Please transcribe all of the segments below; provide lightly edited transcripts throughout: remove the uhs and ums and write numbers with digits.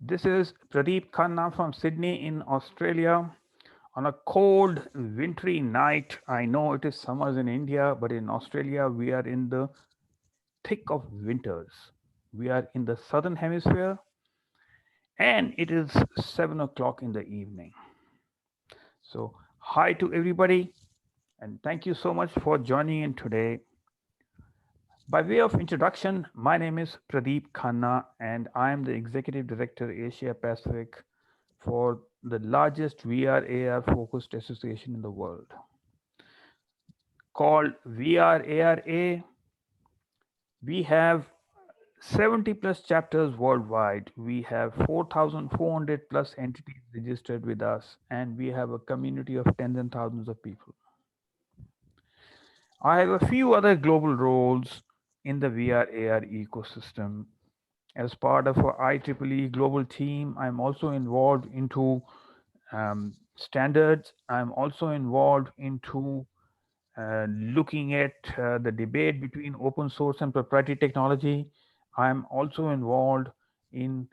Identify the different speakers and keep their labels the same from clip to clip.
Speaker 1: This is Pradeep Khanna from Sydney in Australia on a cold, wintry night. I know it is summers in India, but in Australia, we are in the thick of winters. We are in the southern hemisphere and it is 7 o'clock in the evening. So, hi to everybody, and thank you so much for joining in today. By way of introduction, my name is Pradeep Khanna, and I am the Executive Director Asia Pacific for the largest VR/AR focused association in the world called VRARA. We have 70 plus chapters worldwide. We have 4,400 plus entities registered with us, and we have a community of tens and thousands of people. I have a few other global roles in the VR/AR ecosystem. As part of our IEEE global team, I'm also involved into standards. I'm also involved into looking at the debate between open source and proprietary technology. I'm also involved in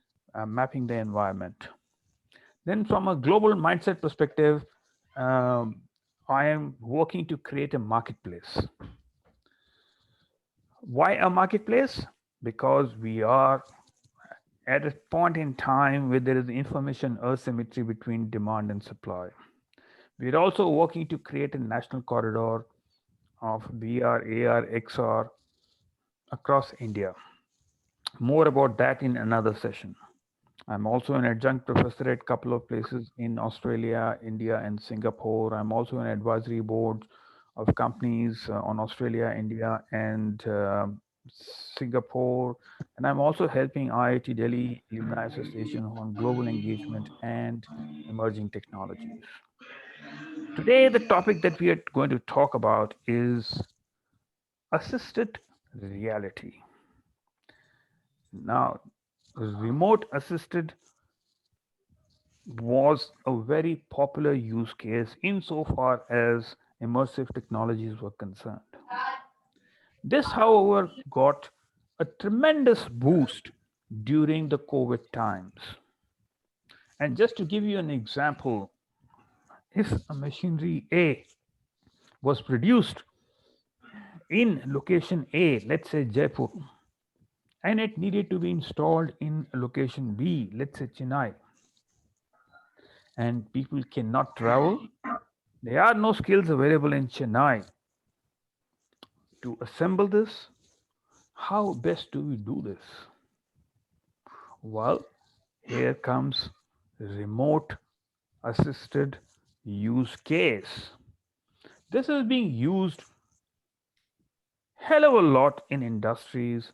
Speaker 1: mapping the environment. Then, from a global mindset perspective, um, I am working to create a marketplace. Why a marketplace? Because we are at a point in time where there is information asymmetry between demand and supply. We're also working to create a national corridor of VR, AR, XR across India. More about that in another session. I'm also an adjunct professor at a couple of places in Australia, India, and Singapore. I'm also an advisory board of companies on Australia, India, and Singapore. And I'm also helping IIT Delhi Alumni Association on global engagement and emerging technologies. Today, the topic that we are going to talk about is assisted reality. Now, remote assisted was a very popular use case insofar as immersive technologies were concerned. This, however, got a tremendous boost during the COVID times. And just to give you an example, if a machinery A was produced in location A, let's say Jaipur, and it needed to be installed in location B, let's say Chennai, and people cannot travel, there are no skills available in Chennai to assemble this. How best do we do this? Well, here comes remote assisted use case. This is being used hell of a lot in industries,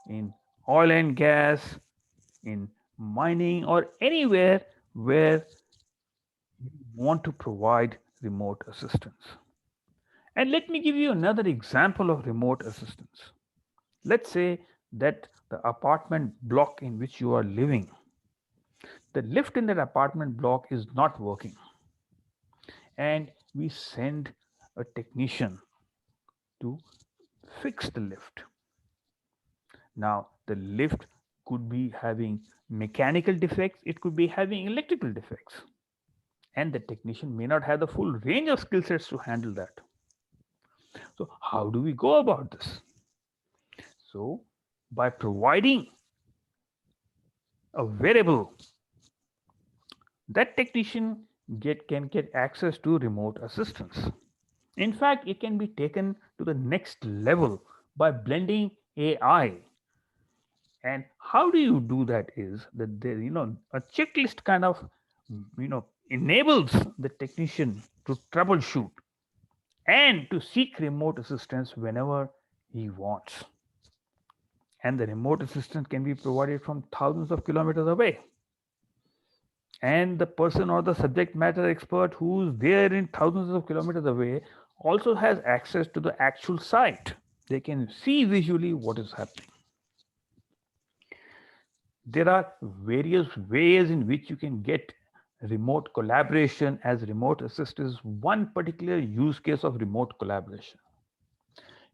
Speaker 1: in oil and gas, in mining, or anywhere where you want to provide remote assistance. And let me give you another example of remote assistance. Let's say that the apartment block in which you are living, the lift in that apartment block is not working, and we send a technician to fix the lift. Now, the lift could be having mechanical defects, it could be having electrical defects, and the technician may not have the full range of skill sets to handle that. So, how do we go about this? So, by providing a variable, that technician can get access to remote assistance. In fact, it can be taken to the next level by blending AI. And how do you do that is that there, a checklist kind of, enables the technician to troubleshoot and to seek remote assistance whenever he wants. And the remote assistance can be provided from thousands of kilometers away. And the person or the subject matter expert who's there in thousands of kilometers away also has access to the actual site. They can see visually what is happening. There are various ways in which you can get remote collaboration, as remote assist is one particular use case of remote collaboration.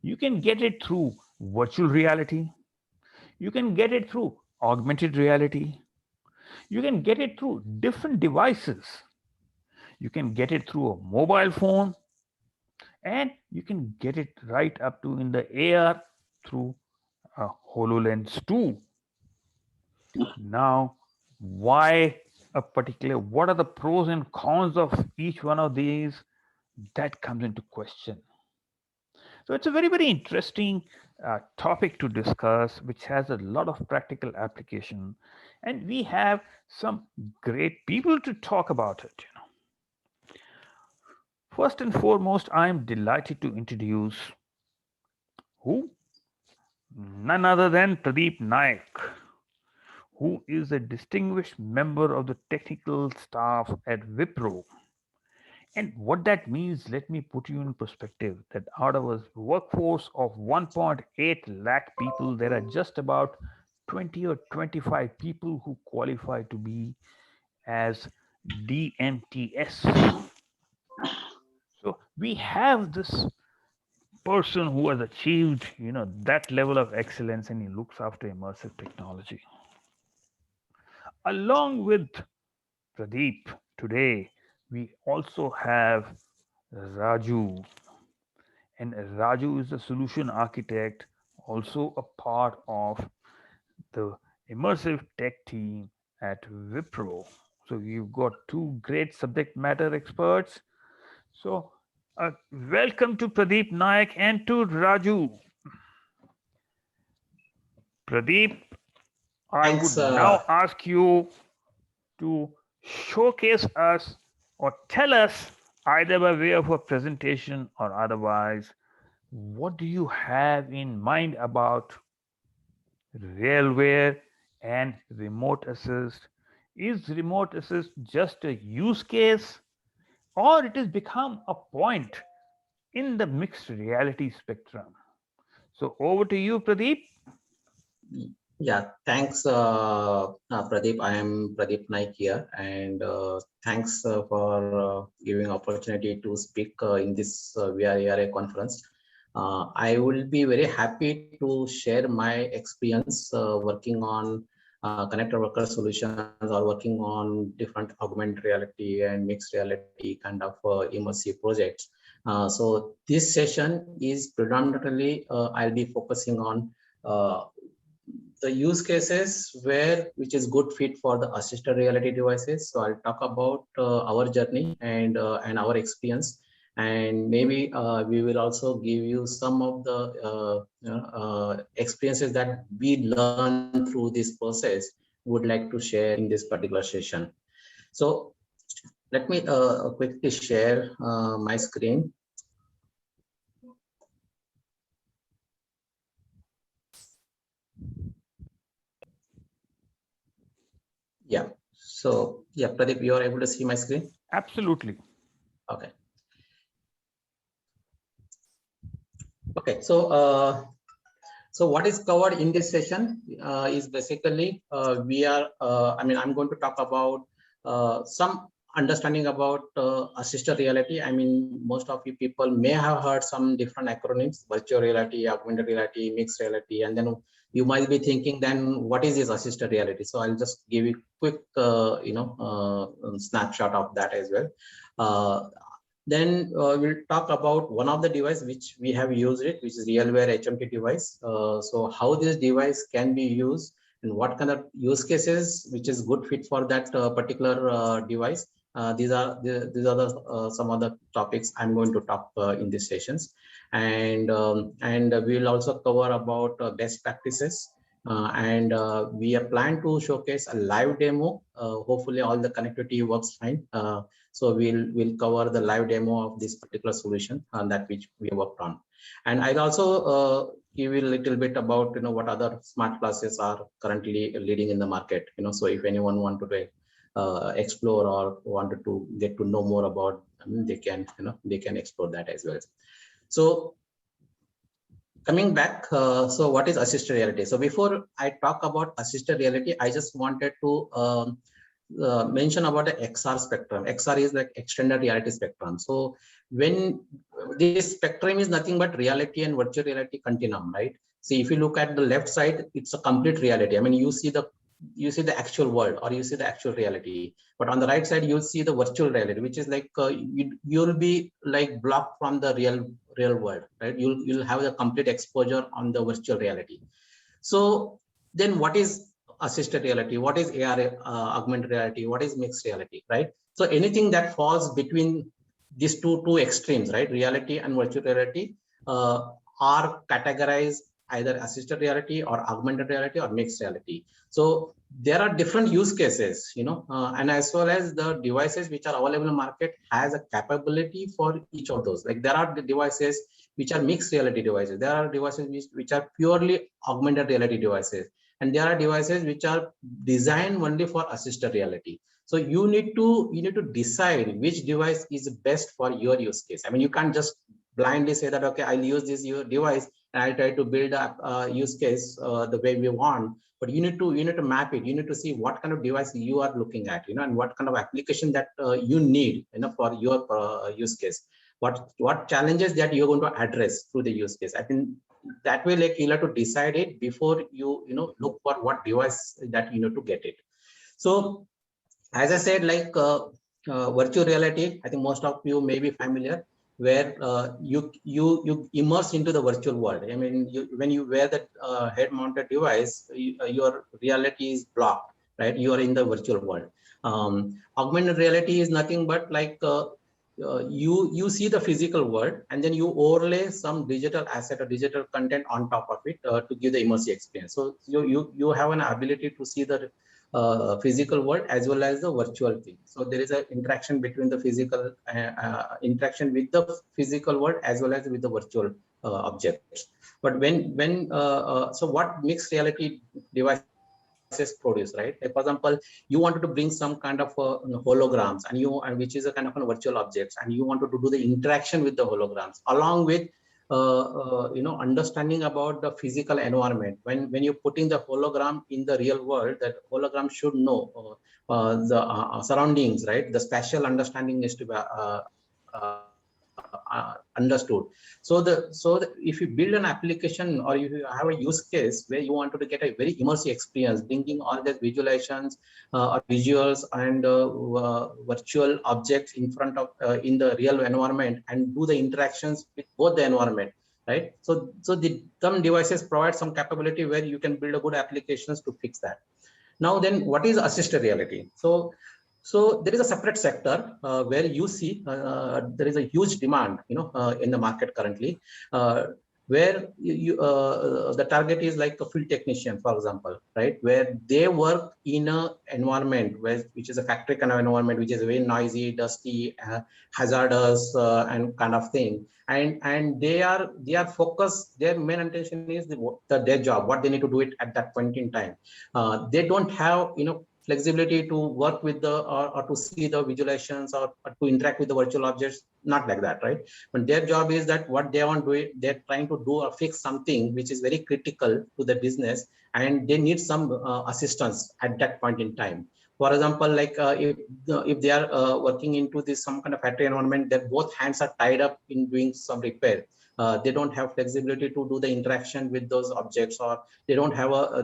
Speaker 1: You can get it through virtual reality. You can get it through augmented reality. You can get it through different devices. You can get it through a mobile phone, and you can get it right up to in the AR through a HoloLens 2. Now, why a particular, what are the pros and cons of each one of these? That comes into question. So it's a very, very interesting topic to discuss, which has a lot of practical application. And we have some great people to talk about it. First and foremost, I am delighted to introduce who? None other than Pradeep Naik, who is a distinguished member of the technical staff at Wipro. And what that means, let me put you in perspective that out of a workforce of 1.8 lakh people, there are just about 20 or 25 people who qualify to be as DMTS. So we have this person who has achieved, that level of excellence, and he looks after immersive technology. Along with Pradeep, today we also have Raju, and Raju is a solution architect, also a part of the immersive tech team at Wipro. So you've got two great subject matter experts. So welcome to Pradeep Naik and to Raju. Pradeep, I
Speaker 2: Thanks.
Speaker 1: would now ask you to showcase us or tell us, either by way of a presentation or otherwise, what do you have in mind about RealWear and remote assist? Is remote assist just a use case, or it has become a point in the mixed reality spectrum? So over to you, Pradeep.
Speaker 2: Yeah, thanks, Pradeep. I am Pradeep Naik here, and thanks for giving opportunity to speak in this VRARA conference. I will be very happy to share my experience working on connected worker solutions or working on different augmented reality and mixed reality kind of immersive projects. So this session is predominantly I'll be focusing on the use cases which is good fit for the assisted reality devices. So I'll talk about our journey and our experience, and maybe we will also give you some of the experiences that we learned through this process would like to share in this particular session. So let me quickly share my screen. Yeah. So yeah, Pradeep, you are able to see my screen?
Speaker 1: Absolutely.
Speaker 2: Okay. Okay. So what is covered in this session is basically I'm going to talk about some understanding about assisted reality. I mean, most of you people may have heard some different acronyms: virtual reality, augmented reality, mixed reality, and then you might be thinking, then what is this assisted reality? So I'll just give you quick, snapshot of that as well. Then we'll talk about one of the device which we have used it, which is RealWear HMT device. So how this device can be used and what kind of use cases which is good fit for that particular device. These are the some other topics I'm going to talk in these sessions, and we'll also cover about best practices. We are planning to showcase a live demo. Hopefully all the connectivity works fine. So we'll cover the live demo of this particular solution that which we worked on, and I'll also give you a little bit about what other smart glasses are currently leading in the market. So if anyone wanted to explore or wanted to get to know more about, they can explore that as well. So coming back, so what is assisted reality? So before I talk about assisted reality, I just wanted to mention about the XR spectrum. XR is like extended reality spectrum. So when this spectrum is nothing but reality and virtual reality continuum, right? See, if you look at the left side, it's a complete reality. I mean, you see the the actual world, or you see the actual reality. But on the right side, you'll see the virtual reality, which is like you'll be like blocked from the real world, right? You'll have the complete exposure on the virtual reality. So then what is assisted reality? What is AR, augmented reality? What is mixed reality, right? So anything that falls between these two extremes, right? Reality and virtual reality are categorized either assisted reality or augmented reality or mixed reality. So there are different use cases, and as well as the devices which are available in the market has a capability for each of those. Like there are the devices which are mixed reality devices. There are devices which are purely augmented reality devices. And there are devices which are designed only for assisted reality. So you need to decide which device is best for your use case. I mean, you can't just blindly say that, okay, I'll use this device and I'll try to build a use case the way we want. But you need to map it. You need to see what kind of device you are looking at, and what kind of application that you need, for your use case. What challenges that you're going to address through the use case. I think that way, like, you'll have to decide it before you look for what device that you need to get it. So as I said, like virtual reality, I think most of you may be familiar, where you immerse into the virtual world. I mean, when you wear that head-mounted device, your reality is blocked, right? You are in the virtual world. Augmented reality is nothing but like you see the physical world, and then you overlay some digital asset or digital content on top of it to give the immersive experience. So you have an ability to see the physical world as well as the virtual thing. So there is an interaction between the physical interaction with the physical world as well as with the virtual objects. But so what mixed reality devices produce, right? Like, for example, you wanted to bring some kind of holograms, and which is a kind of a virtual objects, and you wanted to do the interaction with the holograms along with understanding about the physical environment. When you're putting the hologram in the real world, that hologram should know the surroundings, right? The spatial understanding is to be understood. So if you build an application, or if you have a use case where you wanted to get a very immersive experience, bringing all the visualizations or visuals and virtual objects in front of in the real environment, and do the interactions with both the environment, right? So some devices provide some capability where you can build a good applications to fix that. Now then, what is assisted reality? So there is a separate sector where you see there is a huge demand, in the market currently, where the target is like a field technician, for example, right? Where they work in a environment which is a factory kind of environment, which is very noisy, dusty, hazardous, and kind of thing. And they are focused. Their main intention is their job, what they need to do it at that point in time. They don't have flexibility to work with or to see the visualizations, or to interact with the virtual objects, not like that, right? But their job is that what they want to do it, they're trying to do or fix something which is very critical to the business, and they need some assistance at that point in time. For example, like if they are working into this some kind of factory environment, their both hands are tied up in doing some repair. They don't have flexibility to do the interaction with those objects, or they don't have a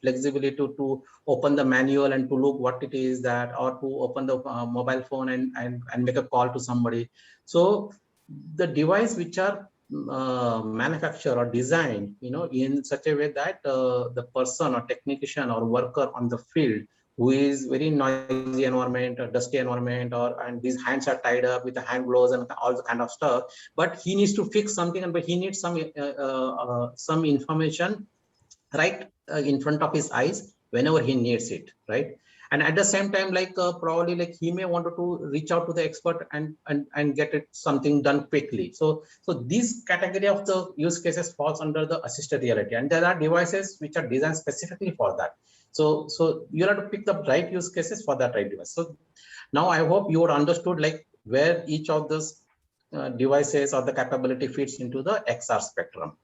Speaker 2: flexibility to open the manual and to look what it is that, or to open the mobile phone and make a call to somebody. So the device which are manufactured or designed in such a way that the person or technician or worker on the field, who is very noisy environment or dusty environment, and these hands are tied up with the hand gloves and all the kind of stuff, but he needs to fix something, but he needs some information right in front of his eyes whenever he needs it, right? And at the same time, like probably like he may want to reach out to the expert and get it something done quickly. So this category of the use cases falls under the assisted reality, and there are devices which are designed specifically for that. So you have to pick the right use cases for that right device. So now I hope you would understood like where each of those devices or the capability fits into the XR spectrum.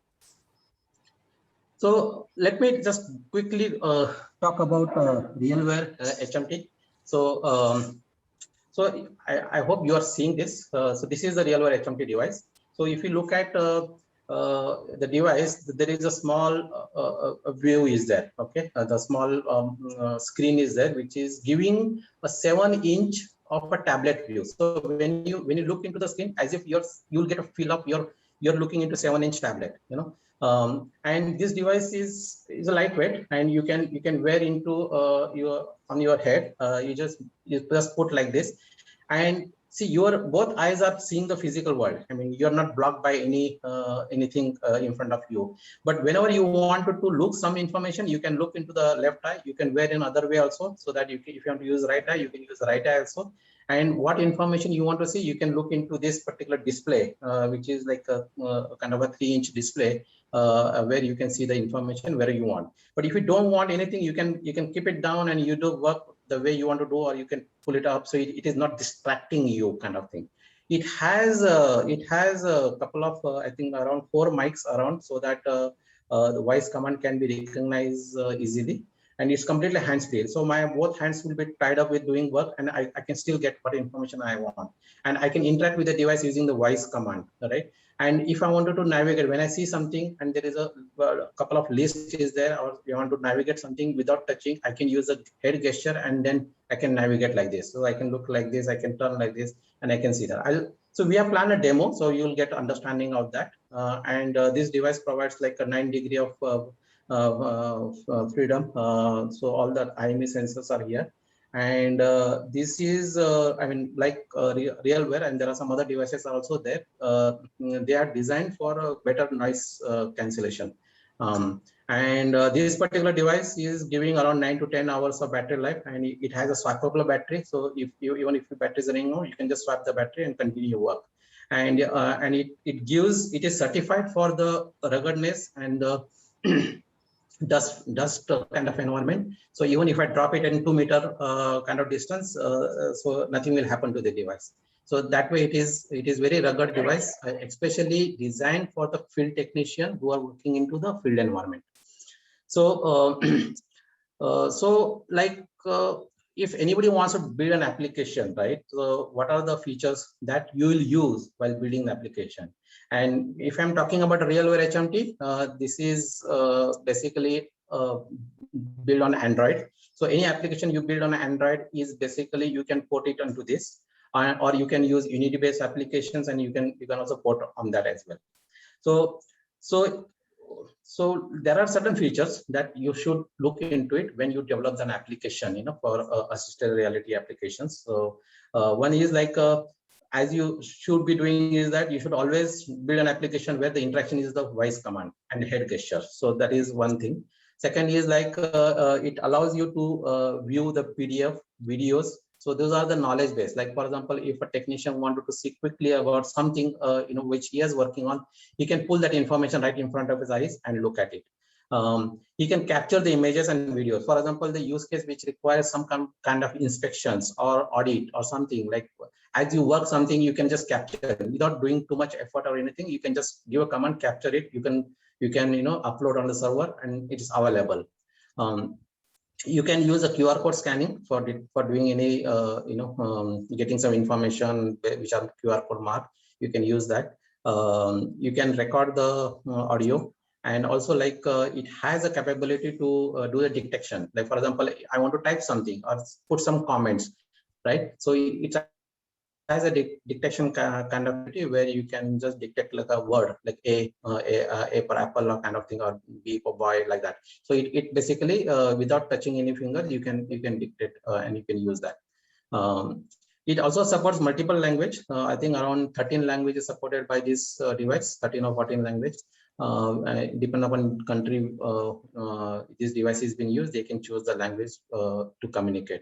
Speaker 2: So let me just quickly talk about RealWear HMT. So I hope you are seeing this. So this is the RealWear HMT device. So if you look at the device, there is a small view is there. Okay, the small screen is there, which is giving a 7-inch of a tablet view. So when you look into the screen, as if you'll get a feel of you're looking into 7-inch tablet, you know. And this device is a lightweight, and you can wear into your on your head. You just put like this, and see, your both eyes are seeing the physical world. I mean, you're not blocked by anything in front of you. But whenever you wanted to look some information, you can look into the left eye. You can wear in other way also, so that if you want to use right eye, you can use the right eye also. And what information you want to see, you can look into this particular display, which is like a kind of a 3-inch display, where you can see the information where you want. But if you don't want anything, you can keep it down and you do work the way you want to do, or you can pull it up so it is not distracting you, kind of thing. It has a couple of I think around 4 mics around, so that the voice command can be recognized easily, and it's completely hands-free. So my both hands will be tied up with doing work, and I can still get what information I want, and I can interact with the device using the voice command, right? And if I wanted to navigate, when I see something and there is a couple of lists is there, or you want to navigate something without touching, I can use a head gesture, and then I can navigate like this. So I can look like this, I can turn like this, and I can see that. So we have planned a demo, so you'll get understanding of that. And this device provides like a 9 degree of freedom. So all the IME sensors are here. And this is, I mean, like RealWear, and there are some other devices also there. They are designed for a better noise cancellation. And this particular device is giving around 9 to 10 hours of battery life, and it has a swappable battery. So even if your battery is running low, you can just swap the battery and continue your work. And it is certified for the ruggedness and the dust kind of environment. So even if I drop it in 2-meter kind of distance, so nothing will happen to the device. So that way it is very rugged device, especially designed for the field technician who are working into the field environment. So if anybody wants to build an application, right? So what are the features that you will use while building the application? And if I'm talking about RealWear HMT, this is basically built on Android. So any application you build on Android is basically you can port it onto this, or you can use Unity-based applications, and you can also port on that as well. So there are certain features that you should look into it when you develop an application, for assisted reality applications. So one is like, as you should be doing is that you should always build an application where the interaction is the voice command and head gesture. So that is one thing. Second is like it allows you to view the PDF videos. So those are the knowledge base. Like for example, if a technician wanted to see quickly about something, which he is working on, he can pull that information right in front of his eyes and look at it. He can capture the images and videos. For example, the use case which requires some kind of inspections or audit or something, like as you work something, you can just capture it without doing too much effort or anything. You can just give a command, capture it. You can upload on the server, and it is available. You can use a QR code scanning for doing any getting some information which are QR code mark. You can use that. You can record the audio, and also like it has a capability to do the detection. Like for example, I want to type something or put some comments, right? So it has a detection kind of ability where you can just detect like a word, like A for apple or kind of thing, or B for boy, like that. So it basically without touching any finger, you can dictate and you can use that. It also supports multiple language. I think around 13 languages supported by this device, 13 or 14 language. Depending upon country this device is being used, they can choose the language to communicate.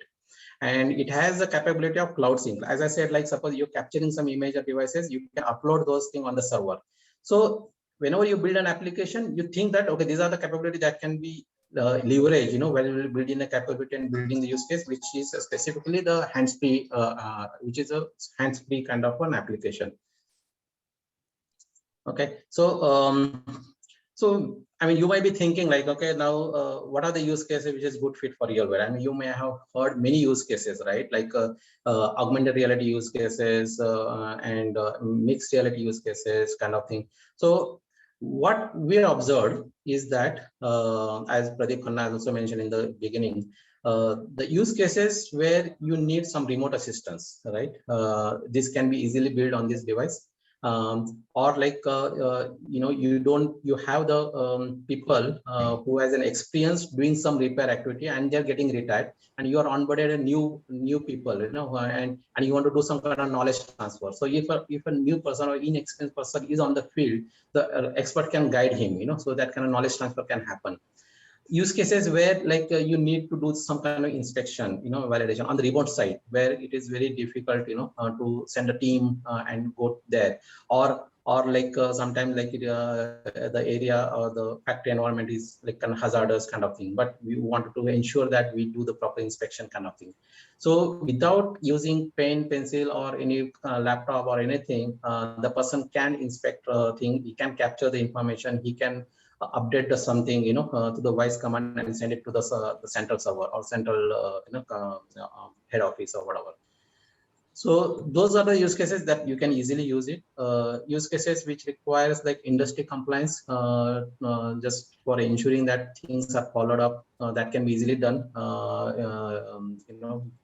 Speaker 2: And it has the capability of cloud sync. As I said, like suppose you're capturing some image or devices, you can upload those things on the server. So whenever you build an application, you think that, okay, these are the capability that can be leveraged, while building a capability and building the use case, which is specifically the hands-free, which is a hands-free kind of an application. Okay, so I mean, you might be thinking like, okay, now what are the use cases which is good fit for RealWear? I mean, you may have heard many use cases, right? Like augmented reality use cases and mixed reality use cases, kind of thing. So what we observed is that, as Pradeep Khanna also mentioned in the beginning, the use cases where you need some remote assistance, right? This can be easily built on this device, or like you have the people who has an experience doing some repair activity and they're getting retired, and you are onboarded a new people, and you want to do some kind of knowledge transfer. So if a new person or inexperienced person is on the field, the expert can guide him, so that kind of knowledge transfer can happen. Use cases where like you need to do some kind of inspection, validation on the remote side, where it is very difficult, to send a team and go there, or like sometimes like the area or the factory environment is like kind of hazardous kind of thing, but we wanted to ensure that we do the proper inspection kind of thing. So without using pen, pencil, or any laptop or anything, the person can inspect thing, he can capture the information, he can update the something, to the voice command and send it to the central server or central head office or whatever. So those are the use cases that you can easily use it. Use cases which requires like industry compliance, just for ensuring that things are followed up, that can be easily done,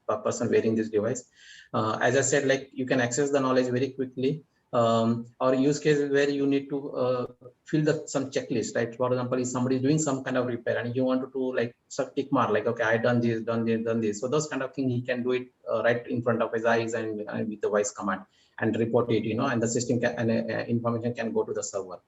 Speaker 2: per person wearing this device. As I said, like you can access the knowledge very quickly, or use cases where you need to fill some checklist, right? For example, if somebody is doing some kind of repair and you want to like tick mark, like, okay, I done this, done this, done this. So those kind of things, he can do it right in front of his eyes and with the voice command and report it, and the system can, and information can go to the server.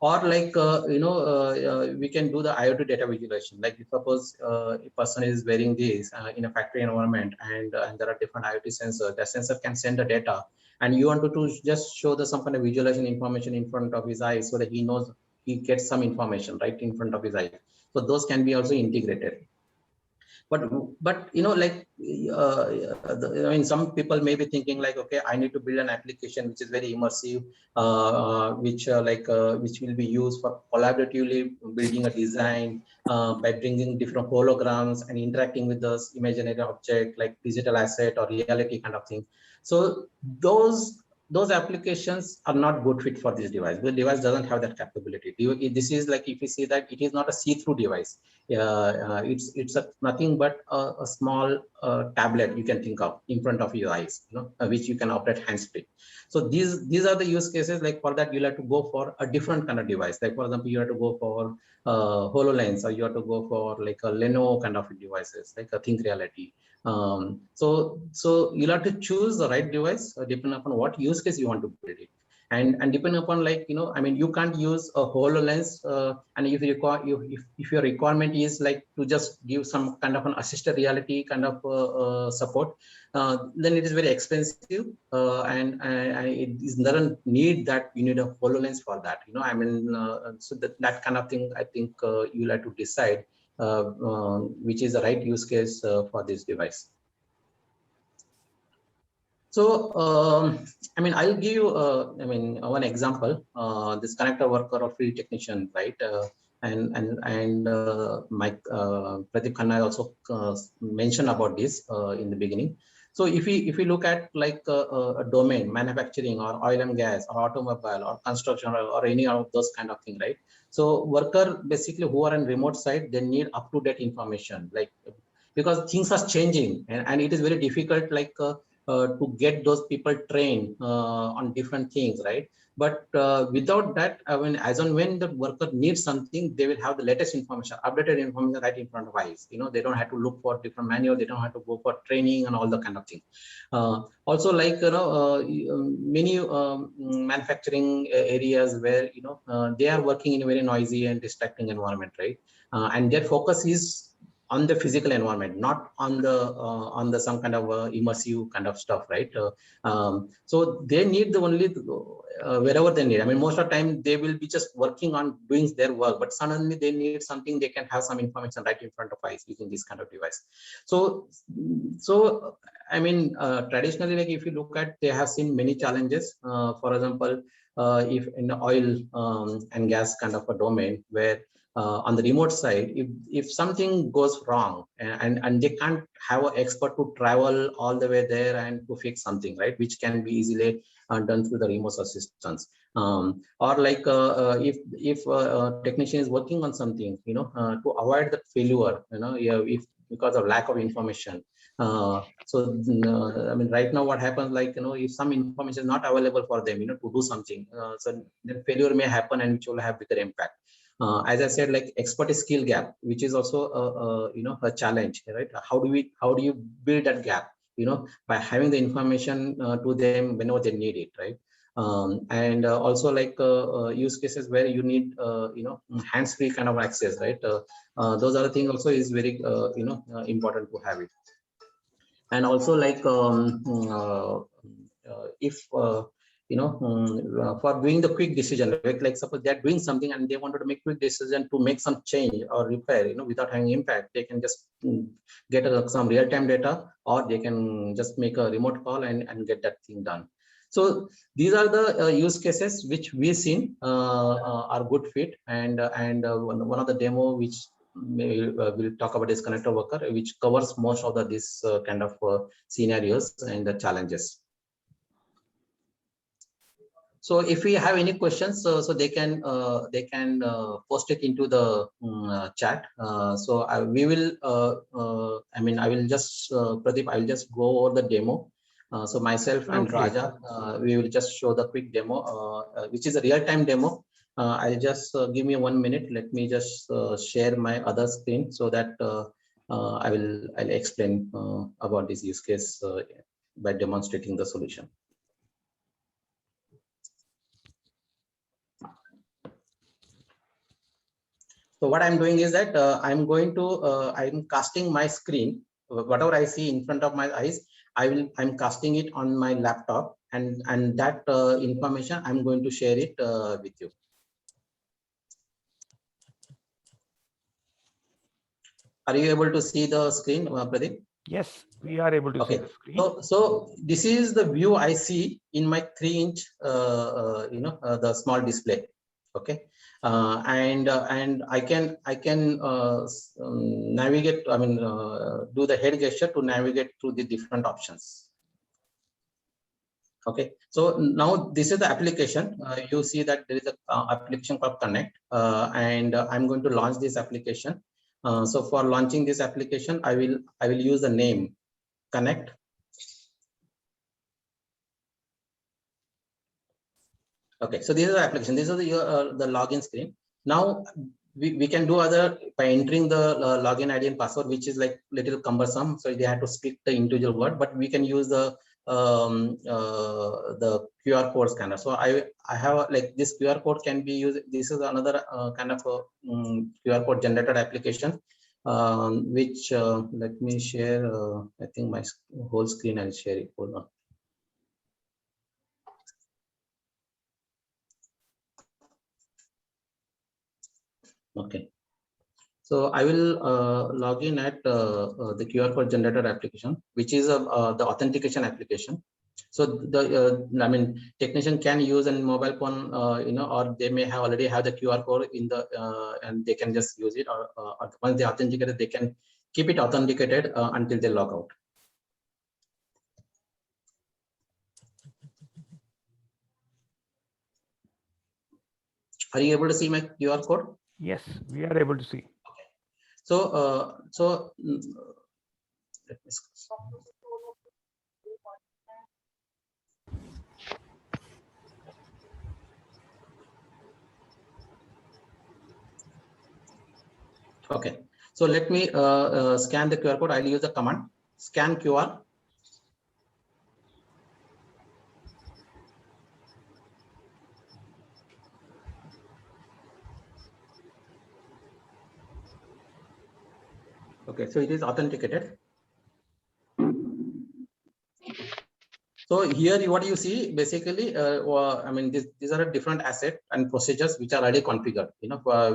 Speaker 2: Or like we can do the IoT data visualization. Like suppose a person is wearing this in a factory environment, and there are different IoT sensors. The sensor can send the data, and you want to just show the some kind of visualization information in front of his eyes, so that he knows, he gets some information right in front of his eyes. So those can be also integrated. But like I mean, some people may be thinking like, okay, I need to build an application which is very immersive, which will be used for collaboratively building a design, by bringing different holograms and interacting with those imaginary object like digital asset or reality kind of thing. So those applications are not good fit for this device. The device doesn't have that capability. This is like, if you see that, it is not a see-through device. It's nothing but a small tablet you can think of in front of your eyes, which you can operate hands-free. So these are the use cases. Like for that, you'll have to go for a different kind of device. Like for example, you have to go for HoloLens, or you have to go for like a Lenovo kind of devices, like a Think Reality. So you'll have to choose the right device depending upon what use case you want to build it. And depending upon, like, I mean, you can't use a HoloLens, and if you require, if your requirement is like to just give some kind of an assisted reality kind of support, then it is very expensive, and it doesn't need that you need a HoloLens for that. I mean, so that kind of thing, I think you'll have to decide which is the right use case for this device. So, I mean, I'll give you, one example. This connector worker or field technician, right? Mike Pradeep Khanna also mentioned about this in the beginning. So, if we look at like a domain, manufacturing or oil and gas or automobile or construction or any of those kind of thing, right? So, worker basically who are on remote side, they need up-to-date information, like, because things are changing, and it is very difficult, like. To get those people trained on different things, right? But without that, I mean, as and when the worker needs something, they will have the latest information, updated information right in front of eyes. They don't have to look for different manual, they don't have to go for training and all the kind of thing. Also, like, many manufacturing areas where, they are working in a very noisy and distracting environment, right? And their focus is on the physical environment, not on the some kind of immersive kind of stuff, right? So they need the only wherever they need. I mean, most of the time they will be just working on doing their work, but suddenly they need something, they can have some information right in front of eyes using this kind of device. So I mean, traditionally, like if you look at, they have seen many challenges. For example, if in the oil and gas kind of a domain, where on the remote side, if something goes wrong and they can't have an expert to travel all the way there and to fix something, right, which can be easily done through the remote assistance. Or like if a technician is working on something, to avoid that failure, if because of lack of information. I mean, right now what happens, like, if some information is not available for them, to do something, so then failure may happen and which will have bigger impact. As I said, like expertise skill gap, which is also a challenge, right? How do you build that gap, by having the information to them whenever they need it, right? And also like use cases where you need hands-free kind of access, right? Those other things also is very important to have it. And also like if for doing the quick decision, like suppose they're doing something and they wanted to make quick decision to make some change or repair, without having impact, they can just get some real-time data, or they can just make a remote call and get that thing done. So these are the use cases which we've seen are good fit, and one of the demo which we'll talk about is connector worker, which covers most of this kind of scenarios and the challenges. So if we have any questions, so they can post it into the chat. So we will I mean, I will just Pradeep, I will just go over the demo. So myself and Raja, we will just show the quick demo, which is a real-time demo. I'll just give me 1 minute. Let me just share my other screen so that I'll explain about this use case by demonstrating the solution. So what I'm doing is that I'm casting my screen. Whatever I see in front of my eyes, I'm casting it on my laptop, and that information I'm going to share it with you. Are you able to see the screen, Pradeep?
Speaker 1: Yes, we are able to see the screen.
Speaker 2: So this is the view I see in my 3-inch, the small display. Okay, and I can navigate. I mean, do the head gesture to navigate through the different options. Okay, so now this is the application. You see that there is a application called Connect, and I'm going to launch this application. So for launching this application, I will use the name Connect. Okay, so this is the application. This is the login screen. Now we can do other by entering the login ID and password, which is like little cumbersome. So they have to speak the individual word, but we can use the QR code scanner. So I have like this QR code can be used. This is another kind of a QR code generated application, which let me share. I think my whole screen I'll share it. Hold on. Okay, so I will log in at the QR code generator application, which is the authentication application. So the I mean, technician can use a mobile phone, or they may already have the QR code in the and they can just use it, or once they authenticate it, they can keep it authenticated until they log out. Are you able to see my QR code?
Speaker 1: Yes, we are able to see.
Speaker 2: Okay. So let me okay. So let me scan the QR code. I'll use the command scan QR. Okay, so it is authenticated. So here, what you see basically, I mean, these are different assets and procedures which are already configured,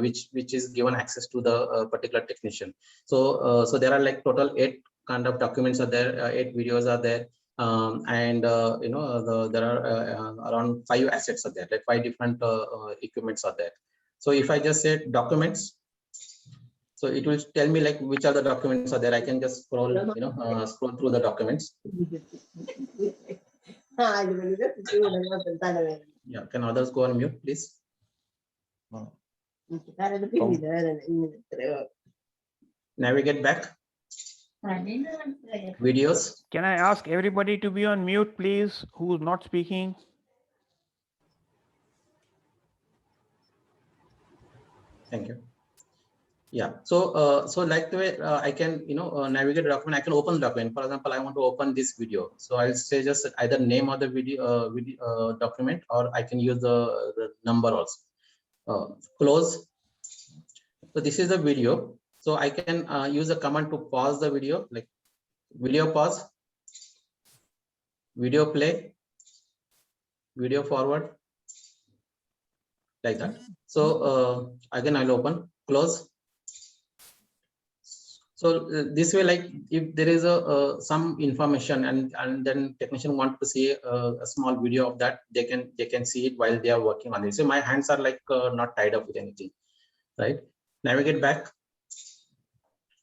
Speaker 2: which is given access to the particular technician. So so there are like total 8 kind of documents are there, 8 videos are there, and there are around 5 assets are there, like 5 different equipments are there. So if I just say documents, So it will tell me like which are the documents are there. I can just scroll, scroll through the documents. Yeah, can others go on mute, please? Navigate back. Videos.
Speaker 1: Can I ask everybody to be on mute, please, who's not speaking?
Speaker 2: Thank you. Yeah. So, so like the way I can, navigate the document, I can open the document. For example, I want to open this video. So I'll say just either name of the video, document, or I can use the number also. Close. So this is the video. So I can use a command to pause the video, like video pause, video play, video forward, like that. So again, I'll open, close. So this way, like if there is a some information and then technician want to see a small video of that, they can see it while they are working on it. So my hands are like not tied up with anything, right? Navigate back.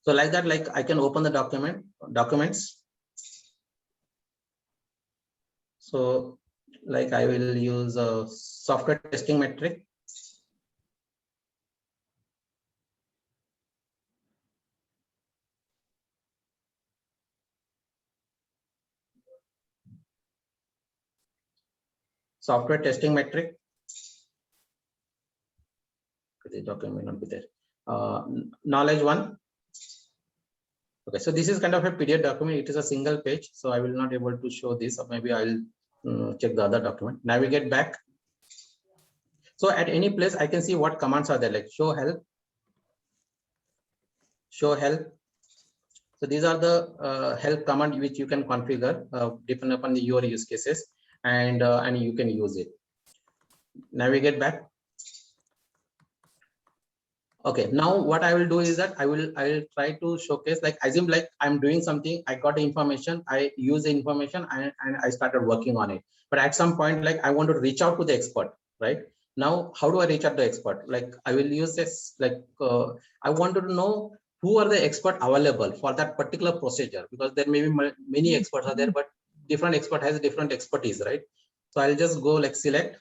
Speaker 2: So like that, like I can open the documents. So like I will use a software testing metric. Software testing metric. The document may not be there. Knowledge one. Okay, so this is kind of a PDF document. It is a single page, so I will not able to show this, or maybe I'll check the other document. Navigate back. So at any place, I can see what commands are there, like show help, show help. So these are the help command which you can configure depending upon your use cases, and you can use it. Navigate back. Okay, now what I will do is that I will try to showcase, like assume like I'm doing something, I got the information, I use the information, and I started working on it. But at some point, like I want to reach out to the expert, right? Now, how do I reach out to the expert? Like I will use this, like I wanted to know who are the expert available for that particular procedure, because there may be many experts are there, but different expert has different expertise, right? So I'll just go like select.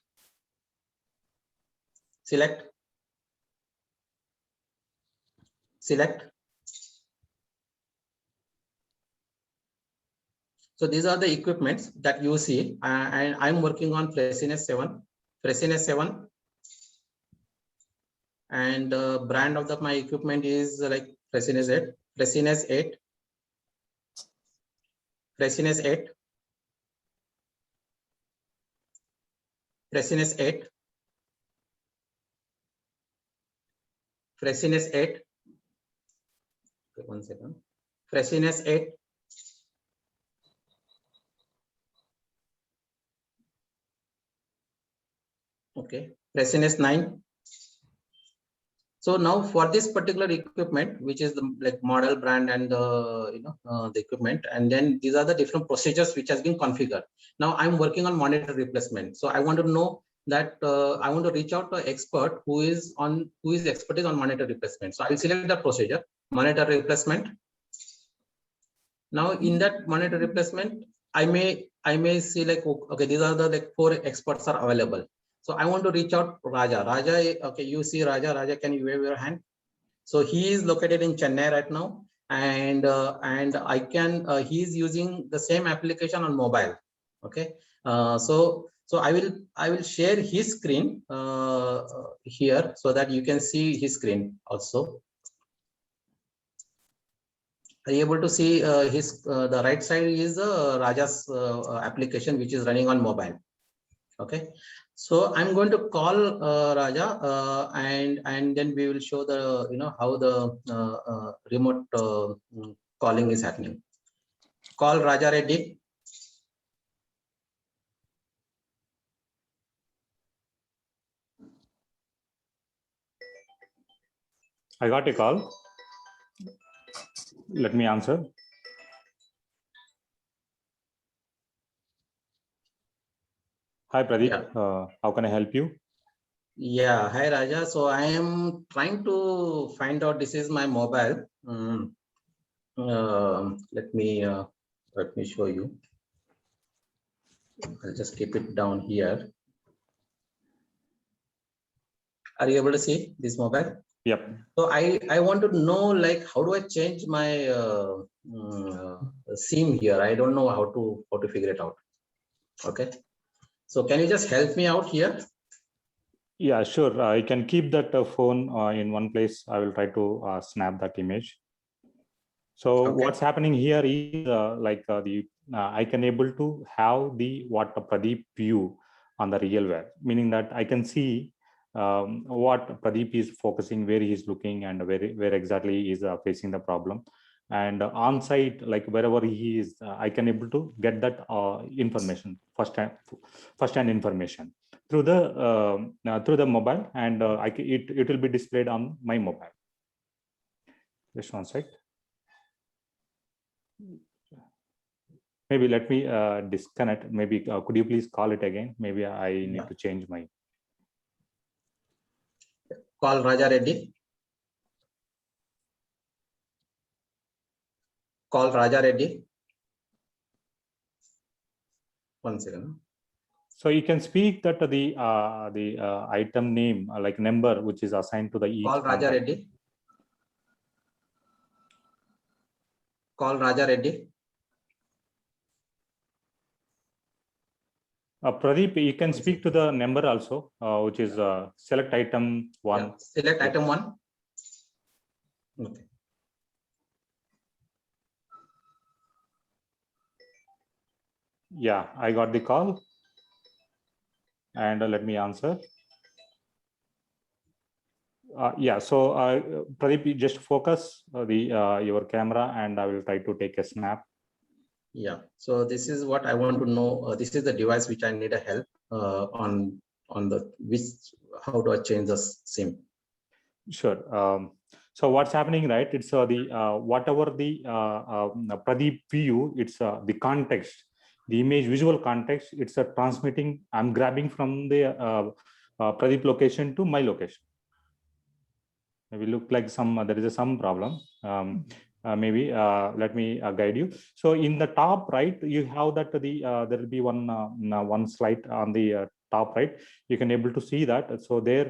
Speaker 2: So these are the equipments that you see, and I'm working on Freshness 7, and brand of my equipment is like Freshness 8, Freshness 8, Freshness 8, Freshness 8, Freshness 8. Okay, 1 second. Freshness 8. Okay, Freshness 9. So now for this particular equipment, which is the like model, brand, and the equipment, and then these are the different procedures which has been configured. Now I'm working on monitor replacement. So I want to know that I want to reach out to an expert who is expertise on monitor replacement. So I'll select the procedure, monitor replacement. Now in that monitor replacement, I may see like, okay, these are the like 4 experts are available. So I want to reach out to Raja. Okay, you see Raja. Raja, can you wave your hand? So he is located in Chennai right now, and I can he is using the same application on mobile. Okay, so I will share his screen here so that you can see his screen also. Are you able to see his the right side is Raja's application which is running on mobile. Okay, so I'm going to call Raja and then we will show the how the remote calling is happening. Call Raja Reddy.
Speaker 3: I got a call. Let me answer. Hi, Pradeep.
Speaker 2: Yeah.
Speaker 3: How can I help you?
Speaker 2: Yeah, hi Raja. So I am trying to find out. This is my mobile. Let me show you. I'll just keep it down here. Are you able to see this mobile?
Speaker 3: Yep.
Speaker 2: So I want to know, like, how do I change my SIM here? I don't know how to figure it out. Okay. So can you just help me out here?
Speaker 3: Yeah, sure. I can keep that phone in one place. I will try to snap that image. So
Speaker 2: Okay.
Speaker 3: what's happening here is I can able to have the what Pradeep view on the RealWare, meaning that I can see what Pradeep is focusing, where he is looking, and where exactly he is facing the problem. And on site, like wherever he is, I can able to get that information first hand information through the mobile, and it will be displayed on my mobile. Just one sec. Maybe let me disconnect. Maybe could you please call it again? Maybe I need to change my.
Speaker 2: Call Raja Reddy. Call Raja Reddy. One second.
Speaker 3: So you can speak that the item name like number which is assigned to the each.
Speaker 2: Call Raja Reddy. Call Raja Reddy.
Speaker 3: Pradeep, you can speak to the number also, which is select item 1.
Speaker 2: Yeah. Select item 1. Okay.
Speaker 3: Yeah, I got the call, and let me answer. Yeah, so Pradeep, you just focus your camera, and I will try to take a snap.
Speaker 2: Yeah. So this is what I want to know. This is the device which I need a help on the how do I change the SIM?
Speaker 3: Sure. So what's happening, right? It's the whatever the Pradeep view. It's the context, the image visual context. It's transmitting. I'm grabbing from the Pradeep location to my location. Maybe look like there is some problem. Maybe let me guide you. So in the top right, you have that there will be one slide on the top right. You can able to see that. So there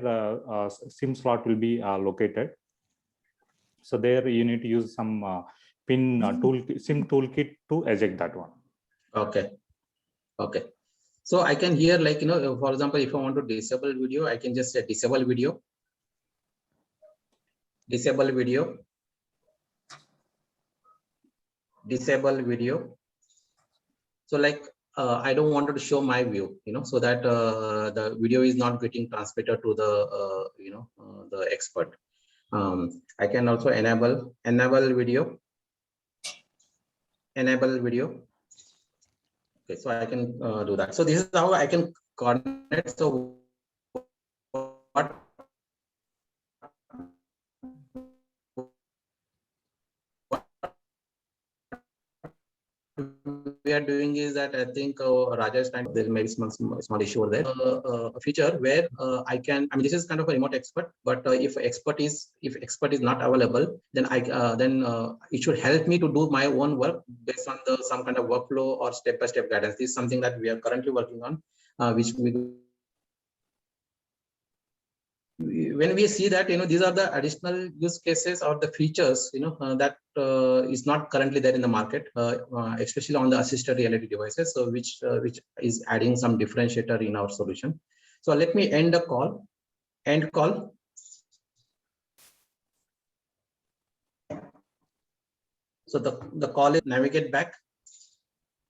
Speaker 3: SIM slot will be located. So there you need to use some pin SIM toolkit to eject that one.
Speaker 2: Okay. Okay. So I can hear, like, for example, if I want to disable video, I can just say disable video. Disable video. Disable video. So like I don't want to show my view, so that the video is not getting transmitted to the the expert. I can also enable video. Enable video. Okay, so I can do that. So this is how I can connect. So what we are doing is that I think Raja is trying. There may be small issue over there. A feature where I can. I mean, this is kind of a remote expert, but if expert is not available, then it should help me to do my own work based on some kind of workflow or step-by-step guidance. This is something that we are currently working on, which when we see that these are the additional use cases or the features that is not currently there in the market, especially on the assisted reality devices, so which is adding some differentiator in our solution. So let me end the call. End call. So the call is navigate back,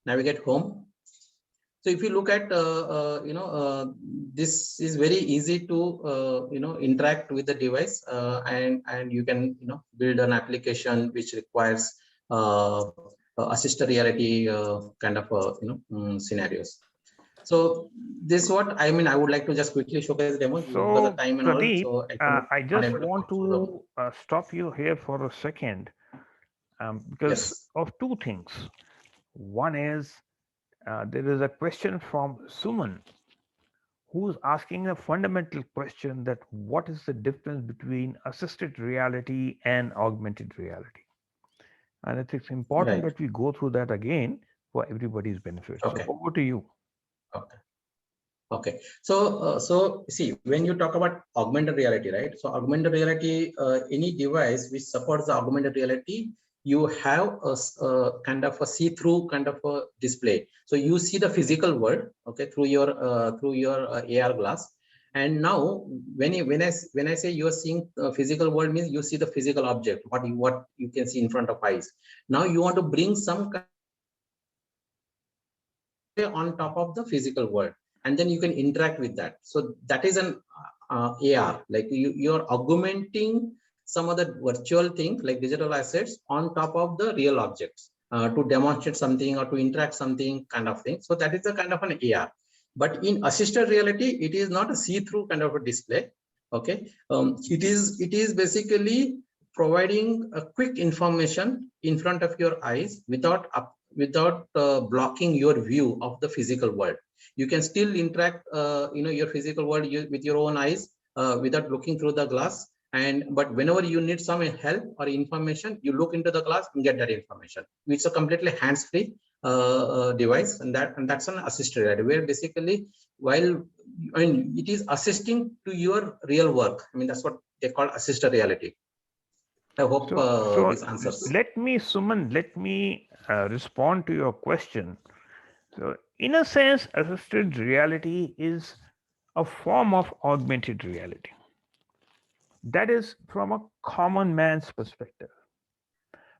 Speaker 2: navigate home. So if you look at this is very easy to interact with the device, and you can build an application which requires assisted reality kind of scenarios. So this is what I mean. I would like to just quickly showcase the demo because the
Speaker 1: So,
Speaker 2: time and all.
Speaker 1: Pradeep,
Speaker 2: So
Speaker 1: I just want to stop you here for a second because
Speaker 2: yes.
Speaker 1: of two things. One is there is a question from Suman who's asking a fundamental question that what is the difference between assisted reality and augmented reality? And I think it's important
Speaker 2: Right.
Speaker 1: that we go through that again for everybody's benefit. So
Speaker 2: Okay.
Speaker 1: over to you.
Speaker 2: Okay. Okay. So see, when you talk about augmented reality, right? So augmented reality, any device which supports the augmented reality, you have a kind of a see-through kind of a display. So you see the physical world, okay, through your AR glass. And now, when I say you are seeing physical world, means you see the physical object, what you can see in front of eyes. Now you want to bring some on top of the physical world, and then you can interact with that. So that is an AR, like you're augmenting some other virtual thing like digital assets on top of the real objects to demonstrate something or to interact something kind of thing. So that is a kind of an AR. But in assisted reality, it is not a see-through kind of a display. Okay, it is basically providing a quick information in front of your eyes without blocking your view of the physical world. You can still interact your physical world with your own eyes without looking through the glass. But whenever you need some help or information, you look into the glass and get that information. It's a completely hands-free device, and that's an assisted reality, where basically it is assisting to your real work. I mean, that's what they call assisted reality. I hope
Speaker 1: So
Speaker 2: this answers.
Speaker 1: let me, Suman, let me respond to your question. So, in a sense, assisted reality is a form of augmented reality. That is from a common man's perspective.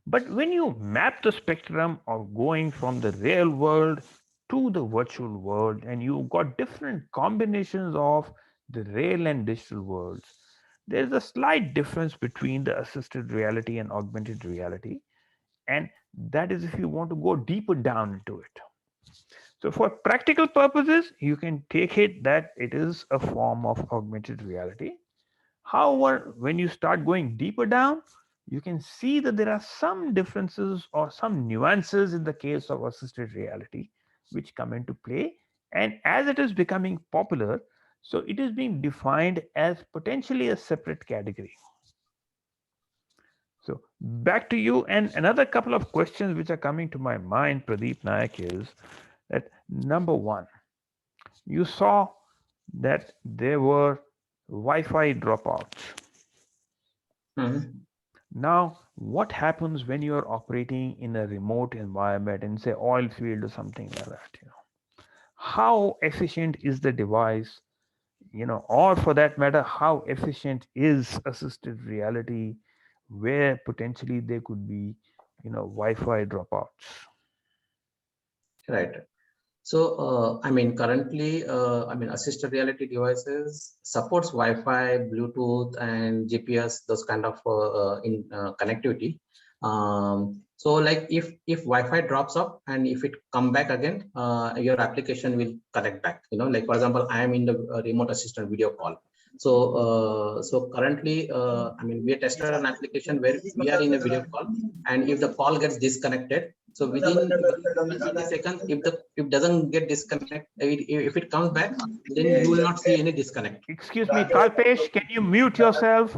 Speaker 1: But when you map the spectrum of going from the real world to the virtual world, and you've got different combinations of the real and digital worlds, there's a slight difference between the assisted reality and augmented reality. And that is if you want to go deeper down into it. So, for practical purposes, you can take it that it is a form of augmented reality. However, when you start going deeper down, you can see that there are some differences or some nuances in the case of assisted reality which come into play. And as it is becoming popular, so it is being defined as potentially a separate category. So back to you. And another couple of questions which are coming to my mind, Pradeep Naik, is that number one, you saw that there were Wi-Fi dropouts.
Speaker 2: Mm-hmm.
Speaker 1: Now, what happens when you are operating in a remote environment in, say, oil field or something like that? How efficient is the device? Or for that matter, how efficient is assisted reality, where potentially there could be, Wi-Fi dropouts?
Speaker 2: Right. So, I mean, currently, assisted reality devices supports Wi-Fi, Bluetooth, and GPS, those kind of connectivity. So, like if Wi-Fi drops off and if it come back again, your application will connect back. Like for example, I am in the remote assistant video call. So currently, we tested an application where we are in a video call, and if the call gets disconnected, so within 30 seconds, if doesn't get disconnect, if it comes back, then you will not see any disconnect.
Speaker 1: Excuse me, Kalpesh, can you mute yourself?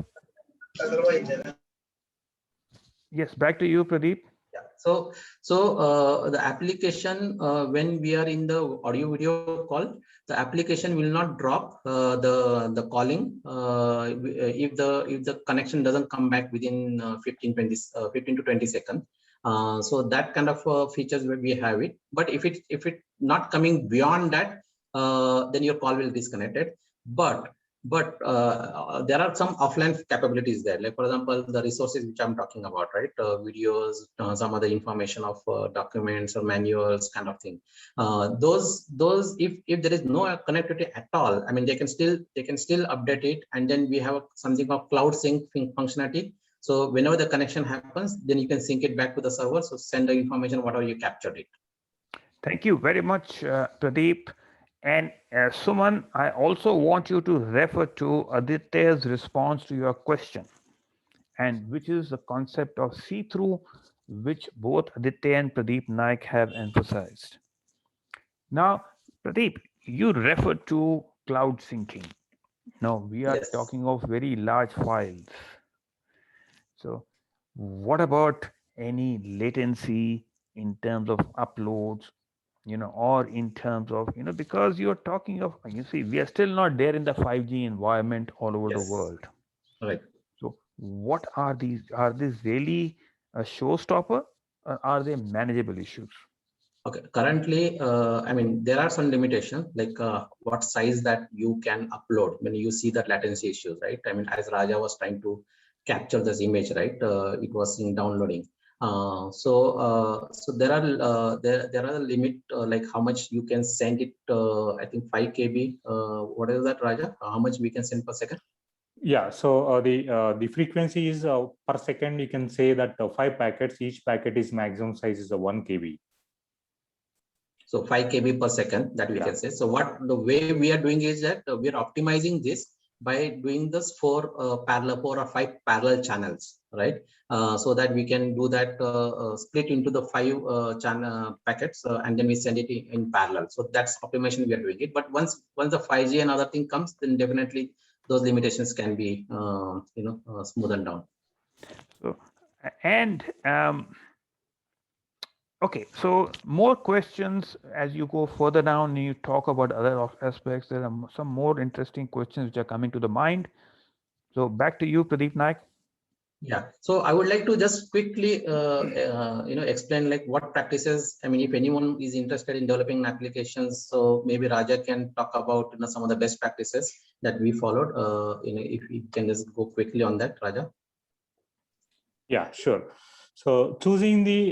Speaker 1: Yes, back to you, Pradeep.
Speaker 2: Yeah. The application, when we are in the audio video call, the application will not drop the calling if the connection doesn't come back within 15 to 20 seconds. So that kind of features where we have it. But if it not coming beyond that, then your call will disconnect it. But there are some offline capabilities there, like for example the resources which I'm talking about, right? Videos, some other information of documents or manuals kind of thing. Those if there is no connectivity at all, they can still update it, and then we have something called cloud sync functionality. So whenever the connection happens, then you can sync it back to the server, so send the information whatever you captured it.
Speaker 1: Thank you very much, Pradeep. And Suman, I also want you to refer to Aditya's response to your question, and which is the concept of see-through, which both Aditya and Pradeep Naik have emphasized. Now, Pradeep, you referred to cloud syncing. No, we are
Speaker 2: Yes.
Speaker 1: talking of very large files. So, what about any latency in terms of uploads, or in terms of, because you're talking of, you see, we are still not there in the 5G environment all over the
Speaker 2: Yes.
Speaker 1: world.
Speaker 2: Right.
Speaker 1: So, what are these? Are these really a showstopper, or are they manageable issues?
Speaker 2: Okay. Currently, I mean, there are some limitations like what size that you can upload when you see that latency issues, right? I mean, as Raja was trying to capture this image, right? It was in downloading. So there are there are a limit like how much you can send it. I think 5 KB. What is that, Raja? How much we can send per second?
Speaker 3: Yeah, so the frequency is per second. You can say that 5 packets. Each packet is maximum size is a 1 KB.
Speaker 2: So 5 KB per second that we
Speaker 3: Yeah.
Speaker 2: can say. So what the way we are doing is that we are optimizing this by doing this four or five parallel channels, right? So that we can do that split into the five channel packets and then we send it in parallel. So that's optimization we are doing it. But once the 5G and other thing comes, then definitely those limitations can be smoothened down.
Speaker 1: So, and okay, so more questions as you go further down and you talk about other aspects. There are some more interesting questions which are coming to the mind. So back to you, Pradeep Naik.
Speaker 2: Yeah, so I would like to just quickly, explain like what practices. I mean, if anyone is interested in developing applications, so maybe Raja can talk about some of the best practices that we followed. If we can just go quickly on that, Raja.
Speaker 3: Yeah, sure. So choosing the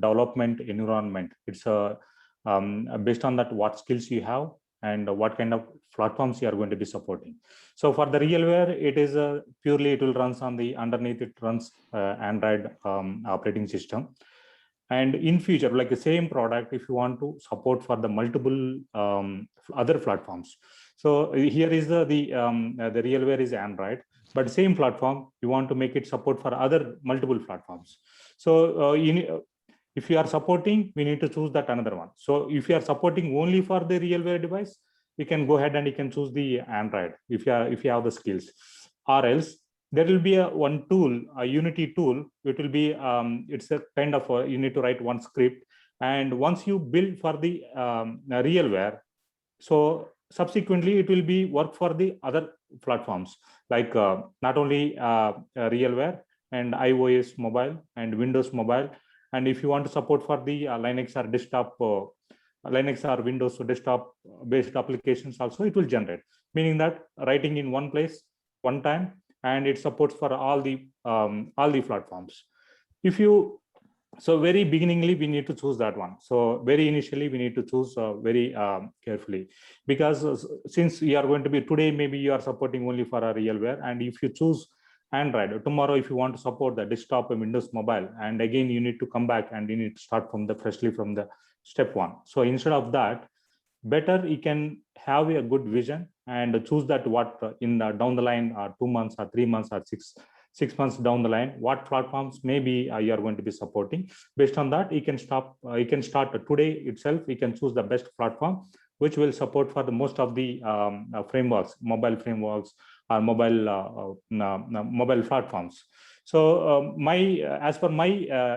Speaker 3: development environment, it's based on that what skills you have and what kind of platforms you are going to be supporting. So for the RealWare, it is purely it will runs on the underneath it runs Android operating system. And in future, like the same product, if you want to support for the multiple other platforms. So here is the RealWare is Android, but same platform you want to make it support for other multiple platforms. So if you are supporting, we need to choose that another one. So if you are supporting only for the RealWare device, you can go ahead and you can choose the Android if you have the skills. Or else there will be one tool, a Unity tool. It will be it's a kind of you need to write one script, and once you build for the RealWare, so subsequently it will be work for the other platforms like not only RealWare and iOS mobile and Windows mobile. And if you want to support for the Linux or desktop Linux or Windows desktop based applications also, it will generate, meaning that writing in one place one time, and it supports for all the platforms. If you So very beginningly we need to choose that one. So very initially we need to choose very carefully, because since we are going to be today, maybe you are supporting only for a RealWare, and if you choose Android, tomorrow if you want to support the desktop and Windows mobile, and again you need to come back and you need to start from the freshly from the step one. So instead of that, better you can have a good vision and choose that what in the down the line, or 2 months or 3 months or six months down the line, what platforms maybe you are going to be supporting. Based on that, you can start today itself. You can choose the best platform which will support for the most of the frameworks, mobile frameworks, or mobile platforms. So my as per my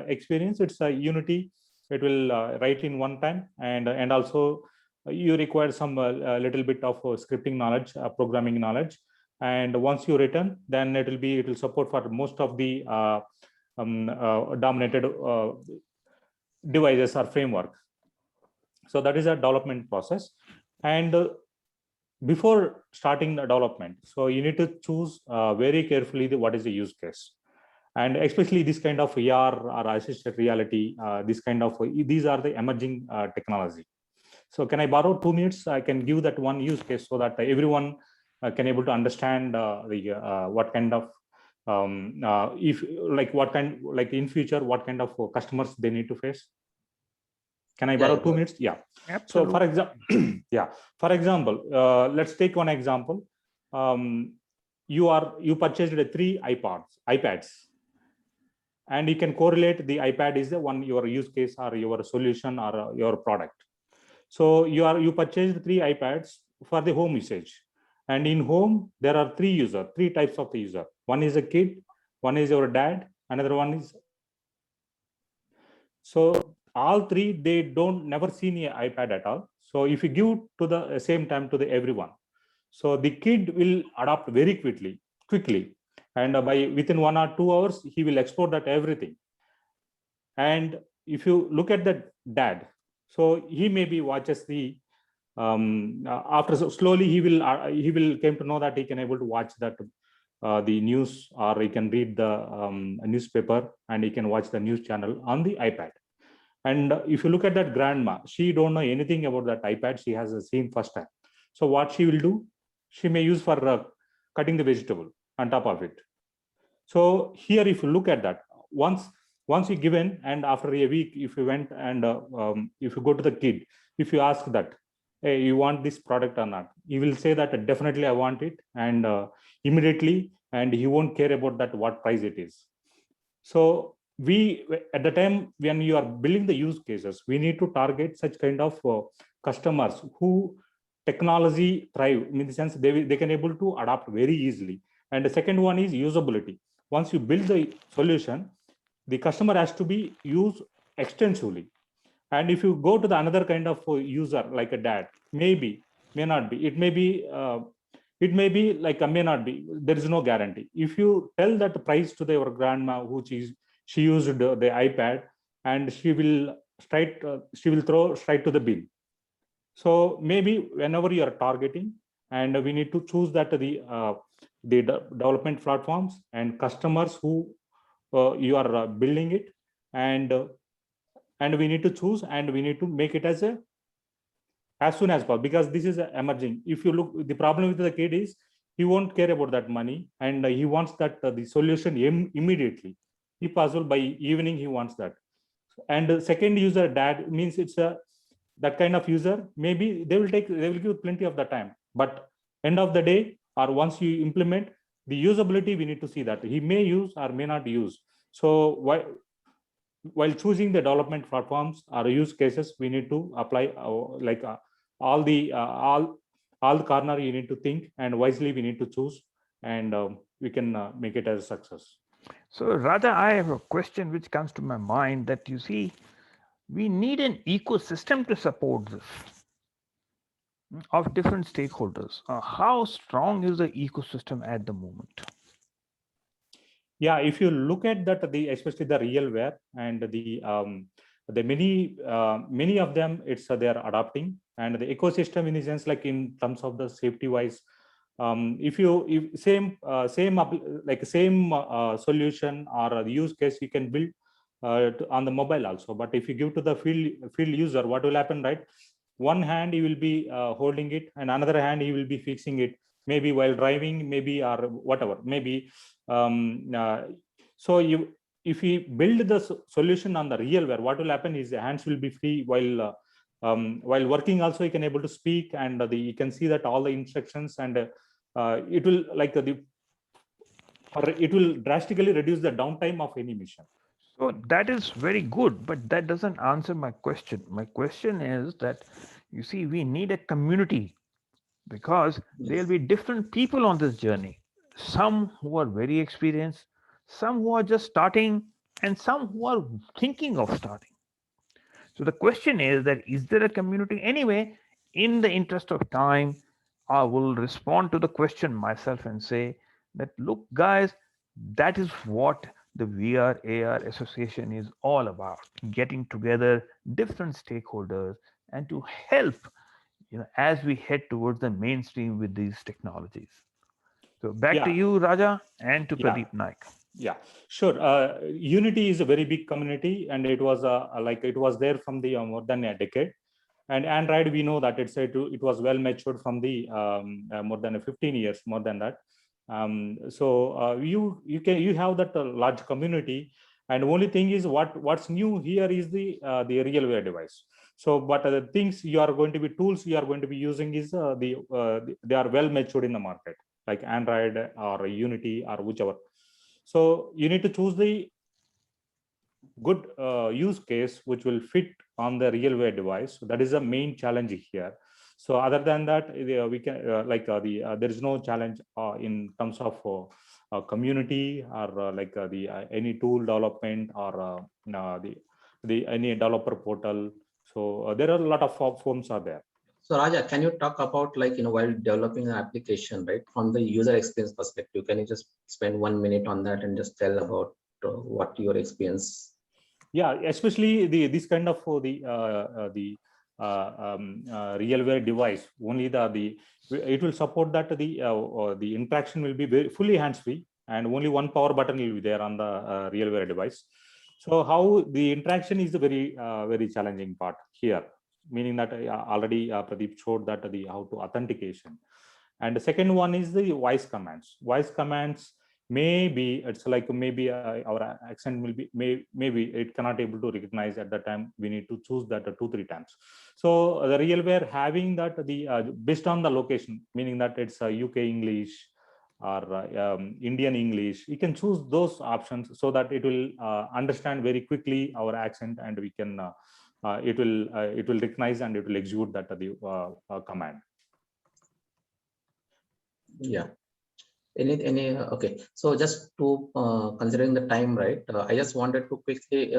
Speaker 3: experience, it's a Unity. It will write in one time, and also you require some little bit of scripting knowledge, programming knowledge. And once you return, then it will support for most of the dominated devices or framework. So that is a development process. And before starting the development, so you need to choose very carefully what is the use case. And especially this kind of AR or assisted reality, these are the emerging technology. So can I borrow 2 minutes? I can give that one use case so that everyone can able to understand what kind of if like what kind, like in future, what kind of customers they need to face. Can I borrow
Speaker 2: Yeah,
Speaker 3: 2 minutes? Yeah. So
Speaker 1: Absolutely.
Speaker 3: for example, yeah. For example, let's take one example. You purchased three iPads, and you can correlate the iPad is the one your use case or your solution or your product. So you purchased 3 iPads for the home usage. And in home, there are 3 types of the user. One is a kid, one is your dad, another one is. So all 3, they don't never seen an iPad at all. So if you give to the same time to the everyone, so the kid will adapt very quickly. And by within 1 or 2 hours, he will explore that everything. And if you look at the dad, so he maybe watches the after slowly he will came to know that he can able to watch that the news, or he can read the newspaper, and he can watch the news channel on the iPad. And if you look at that grandma, she don't know anything about that iPad. She has seen first time. So what she will do, she may use for cutting the vegetable on top of it. So here, if you look at that, once you given, and after a week, if you went and if you go to the kid, if you ask that, hey, you want this product or not, he will say that definitely I want it, and immediately, and he won't care about that what price it is. So we, at the time when you are building the use cases, we need to target such kind of customers who technology thrive, in the sense they can able to adapt very easily. And the second one is usability. Once you build the solution, the customer has to be used extensively. And if you go to the another kind of user, like a dad, maybe, may not be, it may be like a may not be, there is no guarantee. If you tell that price to your grandma, she used the iPad, and she will throw straight to the bill. So maybe whenever you are targeting, and we need to choose that the development platforms and customers who you are building it, and we need to choose, and we need to make it as soon as possible, because this is emerging. If you look, the problem with the kid is he won't care about that money, and he wants that the solution immediately, if possible by evening he wants that. And the second user, dad, means it's that kind of user, maybe they will give plenty of the time, but end of the day, or once you implement the usability, we need to see that he may use or may not use. So while choosing the development platforms or use cases, we need to apply all the corner you need to think, and wisely we need to choose, and we can make it as a success.
Speaker 1: So, Raja, I have a question which comes to my mind, that you see, we need an ecosystem to support this of different stakeholders. How strong is the ecosystem at the moment?
Speaker 3: Yeah, if you look at that, especially the RealWear and the many of them, it's they are adopting, and the ecosystem, in the sense, like in terms of the safety wise, if same solution or the use case you can build on the mobile also. But if you give to the field user, what will happen, right? One hand he will be holding it, and another hand he will be fixing it, maybe while driving, maybe, or whatever, maybe. So if we build the solution on the RealWear, what will happen is the hands will be free while working. Also, you can able to speak, and you can see that all the instructions, and it will it will drastically reduce the downtime of any mission.
Speaker 1: So that is very good, but that doesn't answer my question. My question is that, you see, we need a community, because there'll be different people on this journey. Some who are very experienced, some who are just starting, and some who are thinking of starting. So the question is that, is there a community? Anyway, in the interest of time, I will respond to the question myself and say that, look, guys, that is what the VR AR Association is all about: getting together different stakeholders and to help, as we head towards the mainstream with these technologies. So back to you, Raja, and to Pradeep Naik.
Speaker 3: Yeah, sure. Unity is a very big community, and it was it was there from the more than a decade. And Android, we know that it was well matured from the more than 15 years, more than that. So you have that large community, and only thing is what's new here is the RealWear device. So, but the things you are going to be tools you are going to be using is they are well matured in the market, like Android or Unity or whichever. So you need to choose the good use case which will fit on the RealWear device. So that is the main challenge here. So other than that, we can there is no challenge in terms of community or any tool development or the any developer portal. So there are a lot of forms are there.
Speaker 2: So Raja, can you talk about, like, while developing an application, right, from the user experience perspective, can you just spend 1 minute on that and just tell about what your experience?
Speaker 3: Yeah, especially this kind of RealWear device, only it will support that the interaction will be very fully hands-free, and only one power button will be there on the RealWear device. So how the interaction is the very challenging part here, meaning that already Pradeep showed that how to authentication. And the second one is the voice commands. Voice commands, maybe it's like maybe our accent will be maybe it cannot able to recognize at that time. We need to choose that 2-3 times. So the RealWear having that based on the location, meaning that it's UK English or Indian English, you can choose those options so that it will understand very quickly our accent, and we can it will recognize and it will execute that command.
Speaker 2: Yeah. Any okay, so just to considering the time, right, I just wanted to quickly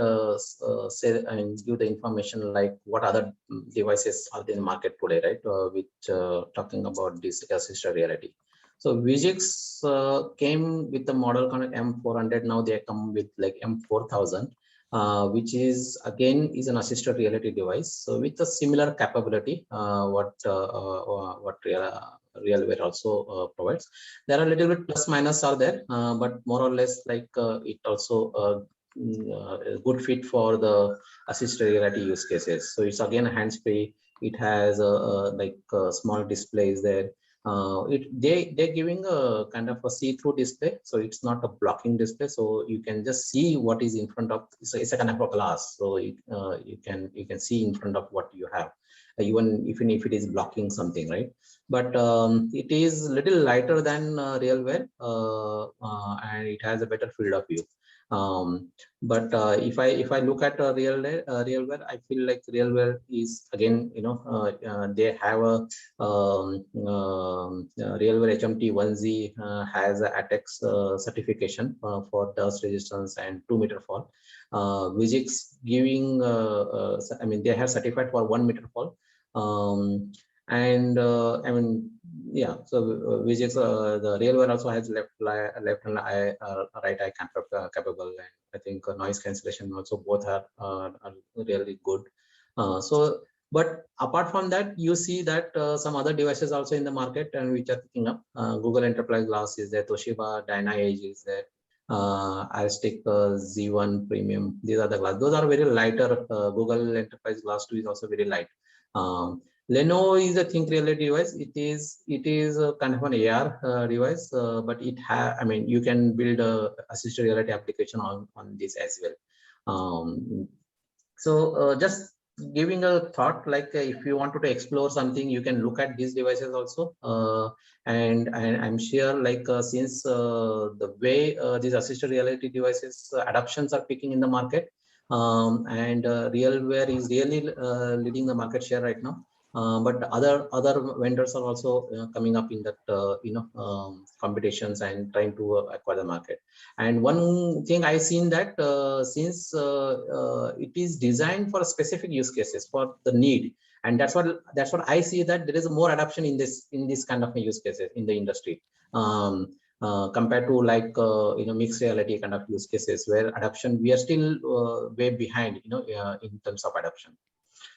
Speaker 2: say and give the information, like what other devices are in the market today, right, which talking about this assisted reality. So Vuzix came with the model kind of M400. Now they come with like M4000, which is again is an assisted reality device, so with a similar capability what RealWear also provides. There are a little bit plus minus are there, but more or less like it also a good fit for the assisted reality use cases. So it's again hands-free. It has like small displays there. They're giving a kind of a see-through display, so it's not a blocking display. So you can just see what is in front of. So it's a kind of a glass, so you can see in front of what you have, even if it is blocking something, right? But it is little lighter than RealWear, and it has a better field of view. But if I look at RealWear, I feel like RealWear is again, they have a RealWear HMT-1 has a ATEX certification for dust resistance and 2-meter fall. Vuzix giving, I mean, they have certified for 1-meter fall. And I mean, yeah, so Vuzix, the RealWear also has left hand eye, right eye capable, and I think noise cancellation also both are really good. So, but apart from that, you see that some other devices also in the market and which are picking up. Google Enterprise Glass is there, Toshiba Dyna-Edge is there, AEST Z1 Premium. These are the glass. Those are very lighter. Google Enterprise Glass 2 is also very light. Lenovo is a think reality device. It is a kind of an AR device, but I mean, you can build a assisted reality application on this as well. So just giving a thought, like if you wanted to explore something, you can look at these devices also. And I'm sure, like since the way these assisted reality devices adoptions are picking in the market, and RealWear is really leading the market share right now. But other vendors are also coming up in that competitions and trying to acquire the market. And one thing I seen that since it is designed for specific use cases for the need, and that's what I see, that there is more adoption in this kind of use cases in the industry. Compared to like mixed reality kind of use cases where adoption, we are still way behind in terms of adoption.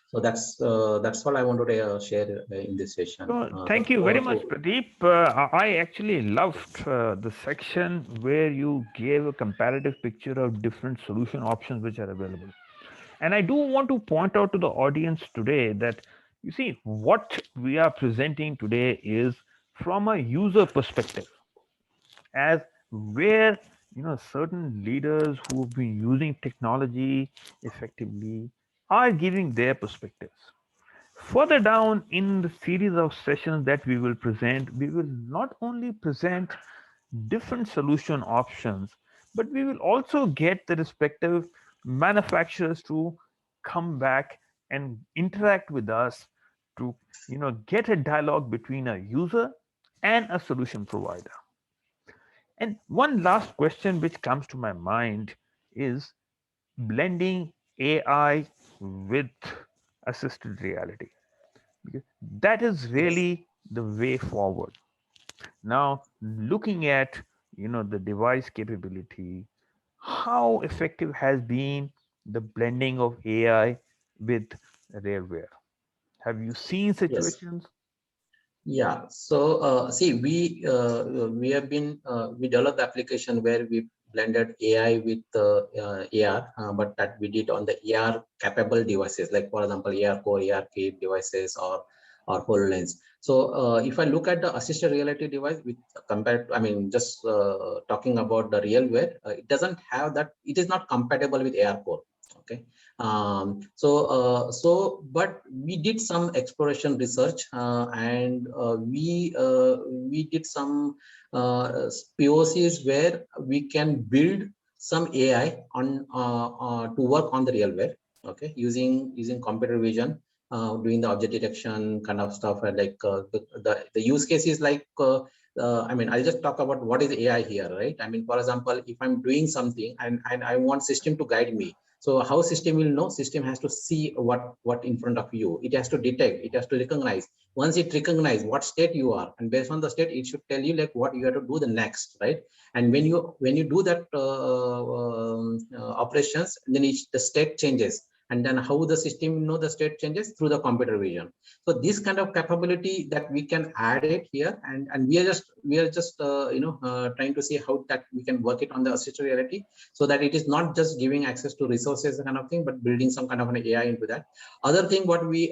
Speaker 2: So that's what I wanted to share in this session.
Speaker 1: Thank you very much, Pradeep. I actually loved the section where you gave a comparative picture of different solution options which are available. And I do want to point out to the audience today that, you see, what we are presenting today is from a user perspective, as where certain leaders who have been using technology effectively are giving their perspectives. Further down in the series of sessions that we will present, we will not only present different solution options, but we will also get the respective manufacturers to come back and interact with us to get a dialogue between a user and a solution provider. And one last question which comes to my mind is blending AI with assisted reality, because that is
Speaker 2: Yes.
Speaker 1: really the way forward. Now, looking at the device capability, how effective has been the blending of AI with RealWare? Have you seen
Speaker 2: Yes.
Speaker 1: situations?
Speaker 2: Yeah. So see, we have been we developed the application where we blended AI with AR, but that we did on the AR capable devices, like for example, AR core, AR kit devices, or HoloLens. So if I look at the assisted reality device with compared, I mean, just talking about the RealWare, it doesn't have that. It is not compatible with AR core. Okay. But we did some exploration research, and we did some POCs where we can build some AI on to work on the RealWare, okay, using computer vision, doing the object detection kind of stuff, and like the use case is like I mean, I'll just talk about what is AI here, right? I mean, for example, if I'm doing something and I want system to guide me, so how system will know? System has to see what in front of you. It has to detect. It has to recognize. Once it recognizes what state you are, and based on the state, it should tell you like what you have to do the next, right? And when you do that operations, then the state changes, and then how the system know the state changes through the computer vision. So this kind of capability that we can add it here, and we are just trying to see how that we can work it on the assisted reality, so that it is not just giving access to resources kind of thing, but building some kind of an AI into that. Other thing what we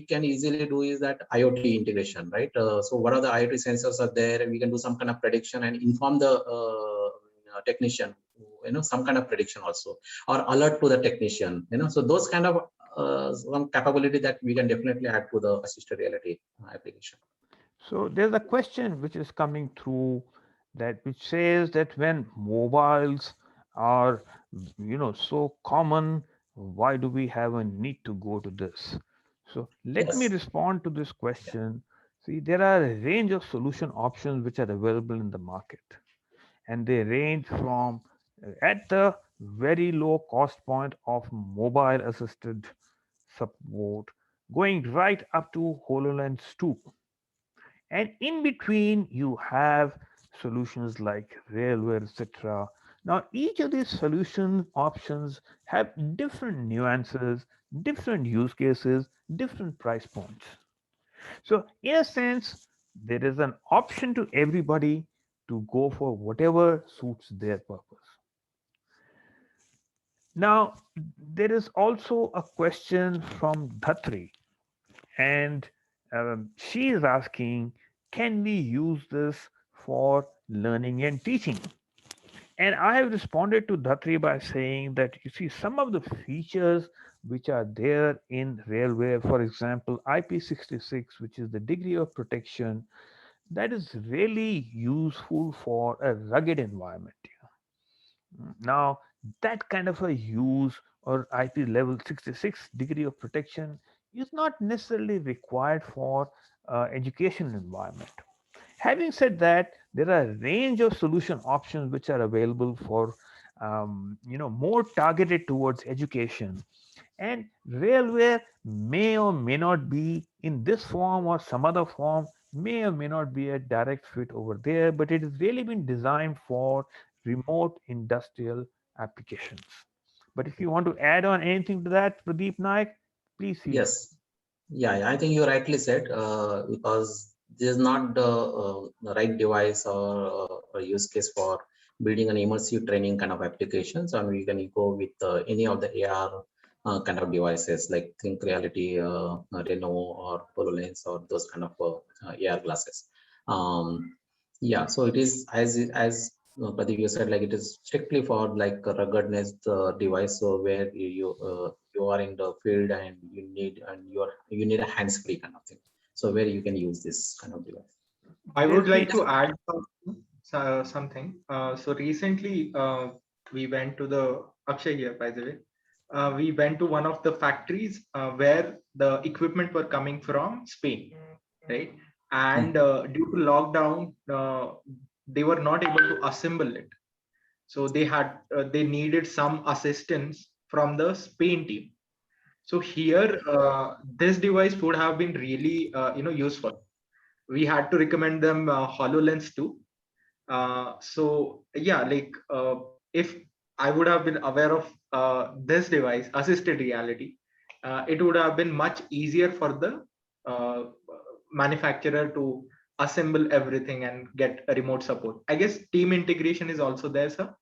Speaker 2: can easily do is that IoT integration, right? So what are the IoT sensors are there? We can do some kind of prediction and inform the technician, some kind of prediction also, or alert to the technician, so those kind of some capability that we can definitely add to the assisted reality application.
Speaker 1: So there's a question which is coming through, that which says that when mobiles are so common, why do we have a need to go to this? So let me
Speaker 2: Yes.
Speaker 1: respond to this question. See, there are a range of solution options which are available in the market, and they range from at the very low cost point of mobile assisted support, going right up to HoloLens 2. And in between, you have solutions like RealWare, etc. Now, each of these solution options have different nuances, different use cases, different price points. So, in a sense, there is an option to everybody to go for whatever suits their purpose. Now, there is also a question from Dhatri, and she is asking, can we use this for learning and teaching? And I have responded to Dhatri by saying that, you see, some of the features which are there in RealWare, for example, IP66, which is the degree of protection, that is really useful for a rugged environment. Now, that kind of a use, or IP level 66 degree of protection, is not necessarily required for education environment. Having said that, there are a range of solution options which are available for more targeted towards education, and railware may or may not be in this form, or some other form may or may not be a direct fit over there, but it has really been designed for remote industrial applications. But if you want to add on anything to that, Pradeep Naik, please feel free.
Speaker 2: Yes. Yeah, I think you rightly said, because this is not the right device or use case for building an immersive training kind of applications. And we can go with any of the AR kind of devices, like Think Reality, Reno, or HoloLens, or those kind of AR glasses. Yeah, so it is as Pradeep, you said, like it is strictly for like a ruggedness device, so where you are in the field and you need a hands-free kind of thing, so where you can use this kind of device.
Speaker 4: I would
Speaker 1: There's been
Speaker 4: like to add something. So recently, we went to the Akshay here, by the way. we went to one of the factories where the equipment were coming from Spain, right? And due to lockdown, they were not able to assemble it. So they needed some assistance from the Spain team. So here, this device would have been really, useful. We had to recommend them HoloLens too. So yeah, like if I would have been aware of this device, assisted reality, it would have been much easier for the uh, manufacturer to assemble everything and get a remote support. I guess team integration is also there, sir.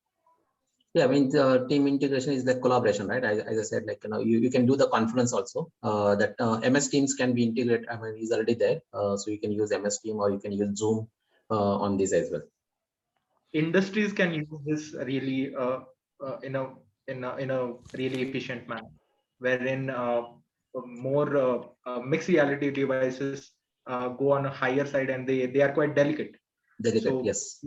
Speaker 2: Yeah, I mean, the team integration is the collaboration, right? As I said, like, you can do the conference also. That MS Teams can be integrated. I mean, is already there. So you can use MS Team or you can use Zoom on this as well.
Speaker 4: Industries can use this really in a really efficient manner, wherein more mixed reality devices go on a higher side and they are quite delicate.
Speaker 2: Delegate,
Speaker 4: So
Speaker 2: yes.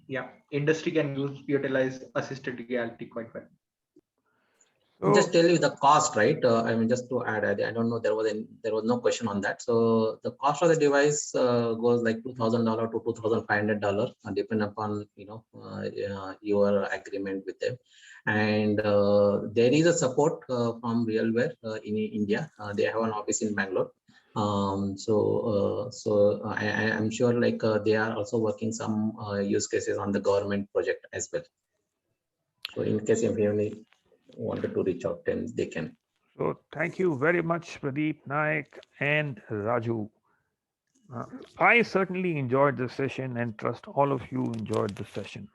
Speaker 4: yeah, industry can utilize assisted reality quite well.
Speaker 2: Just
Speaker 1: So,
Speaker 2: tell you the cost, right? I mean, just to add, I don't know, there was no question on that. So the cost of the device goes like $2,000 to $2,500, depending upon your agreement with them. And there is a support from RealWear in India. They have an office in Bangalore. I'm sure like they are also working some use cases on the government project as well. So in case if you any wanted to reach out, then they can.
Speaker 1: so thank you very much, Pradeep, Naik, and Raju. Uh, I certainly enjoyed the session and trust all of you enjoyed the session.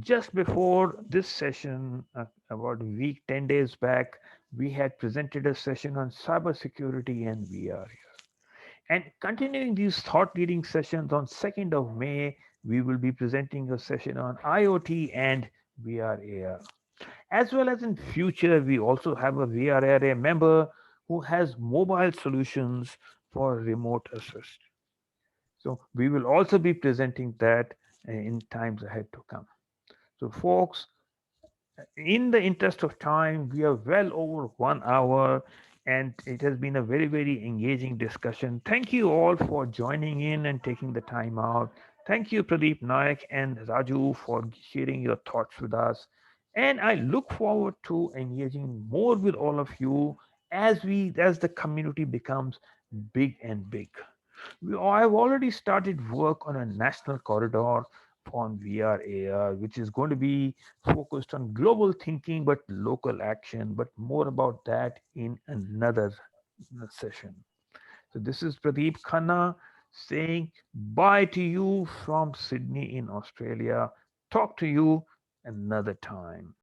Speaker 1: Just before this session, about a week, 10 days back, we had presented a session on cybersecurity and VR. And continuing these thought leading sessions on 2nd of May, we will be presenting a session on IoT and VRAR. As well as in future, we also have a VRAA member who has mobile solutions for remote assist. So we will also be presenting that in times ahead to come. So folks, in the interest of time, we are well over 1 hour and it has been a very, very engaging discussion. Thank you all for joining in and taking the time out. Thank you, Pradeep Naik and Raju, for sharing your thoughts with us. And I look forward to engaging more with all of you as the community becomes big and big. I've already started work on a national corridor on VR AR, which is going to be focused on global thinking but local action. But more about that in another session. So this is Pradeep Khanna saying bye to you from Sydney in Australia. Talk to you another time.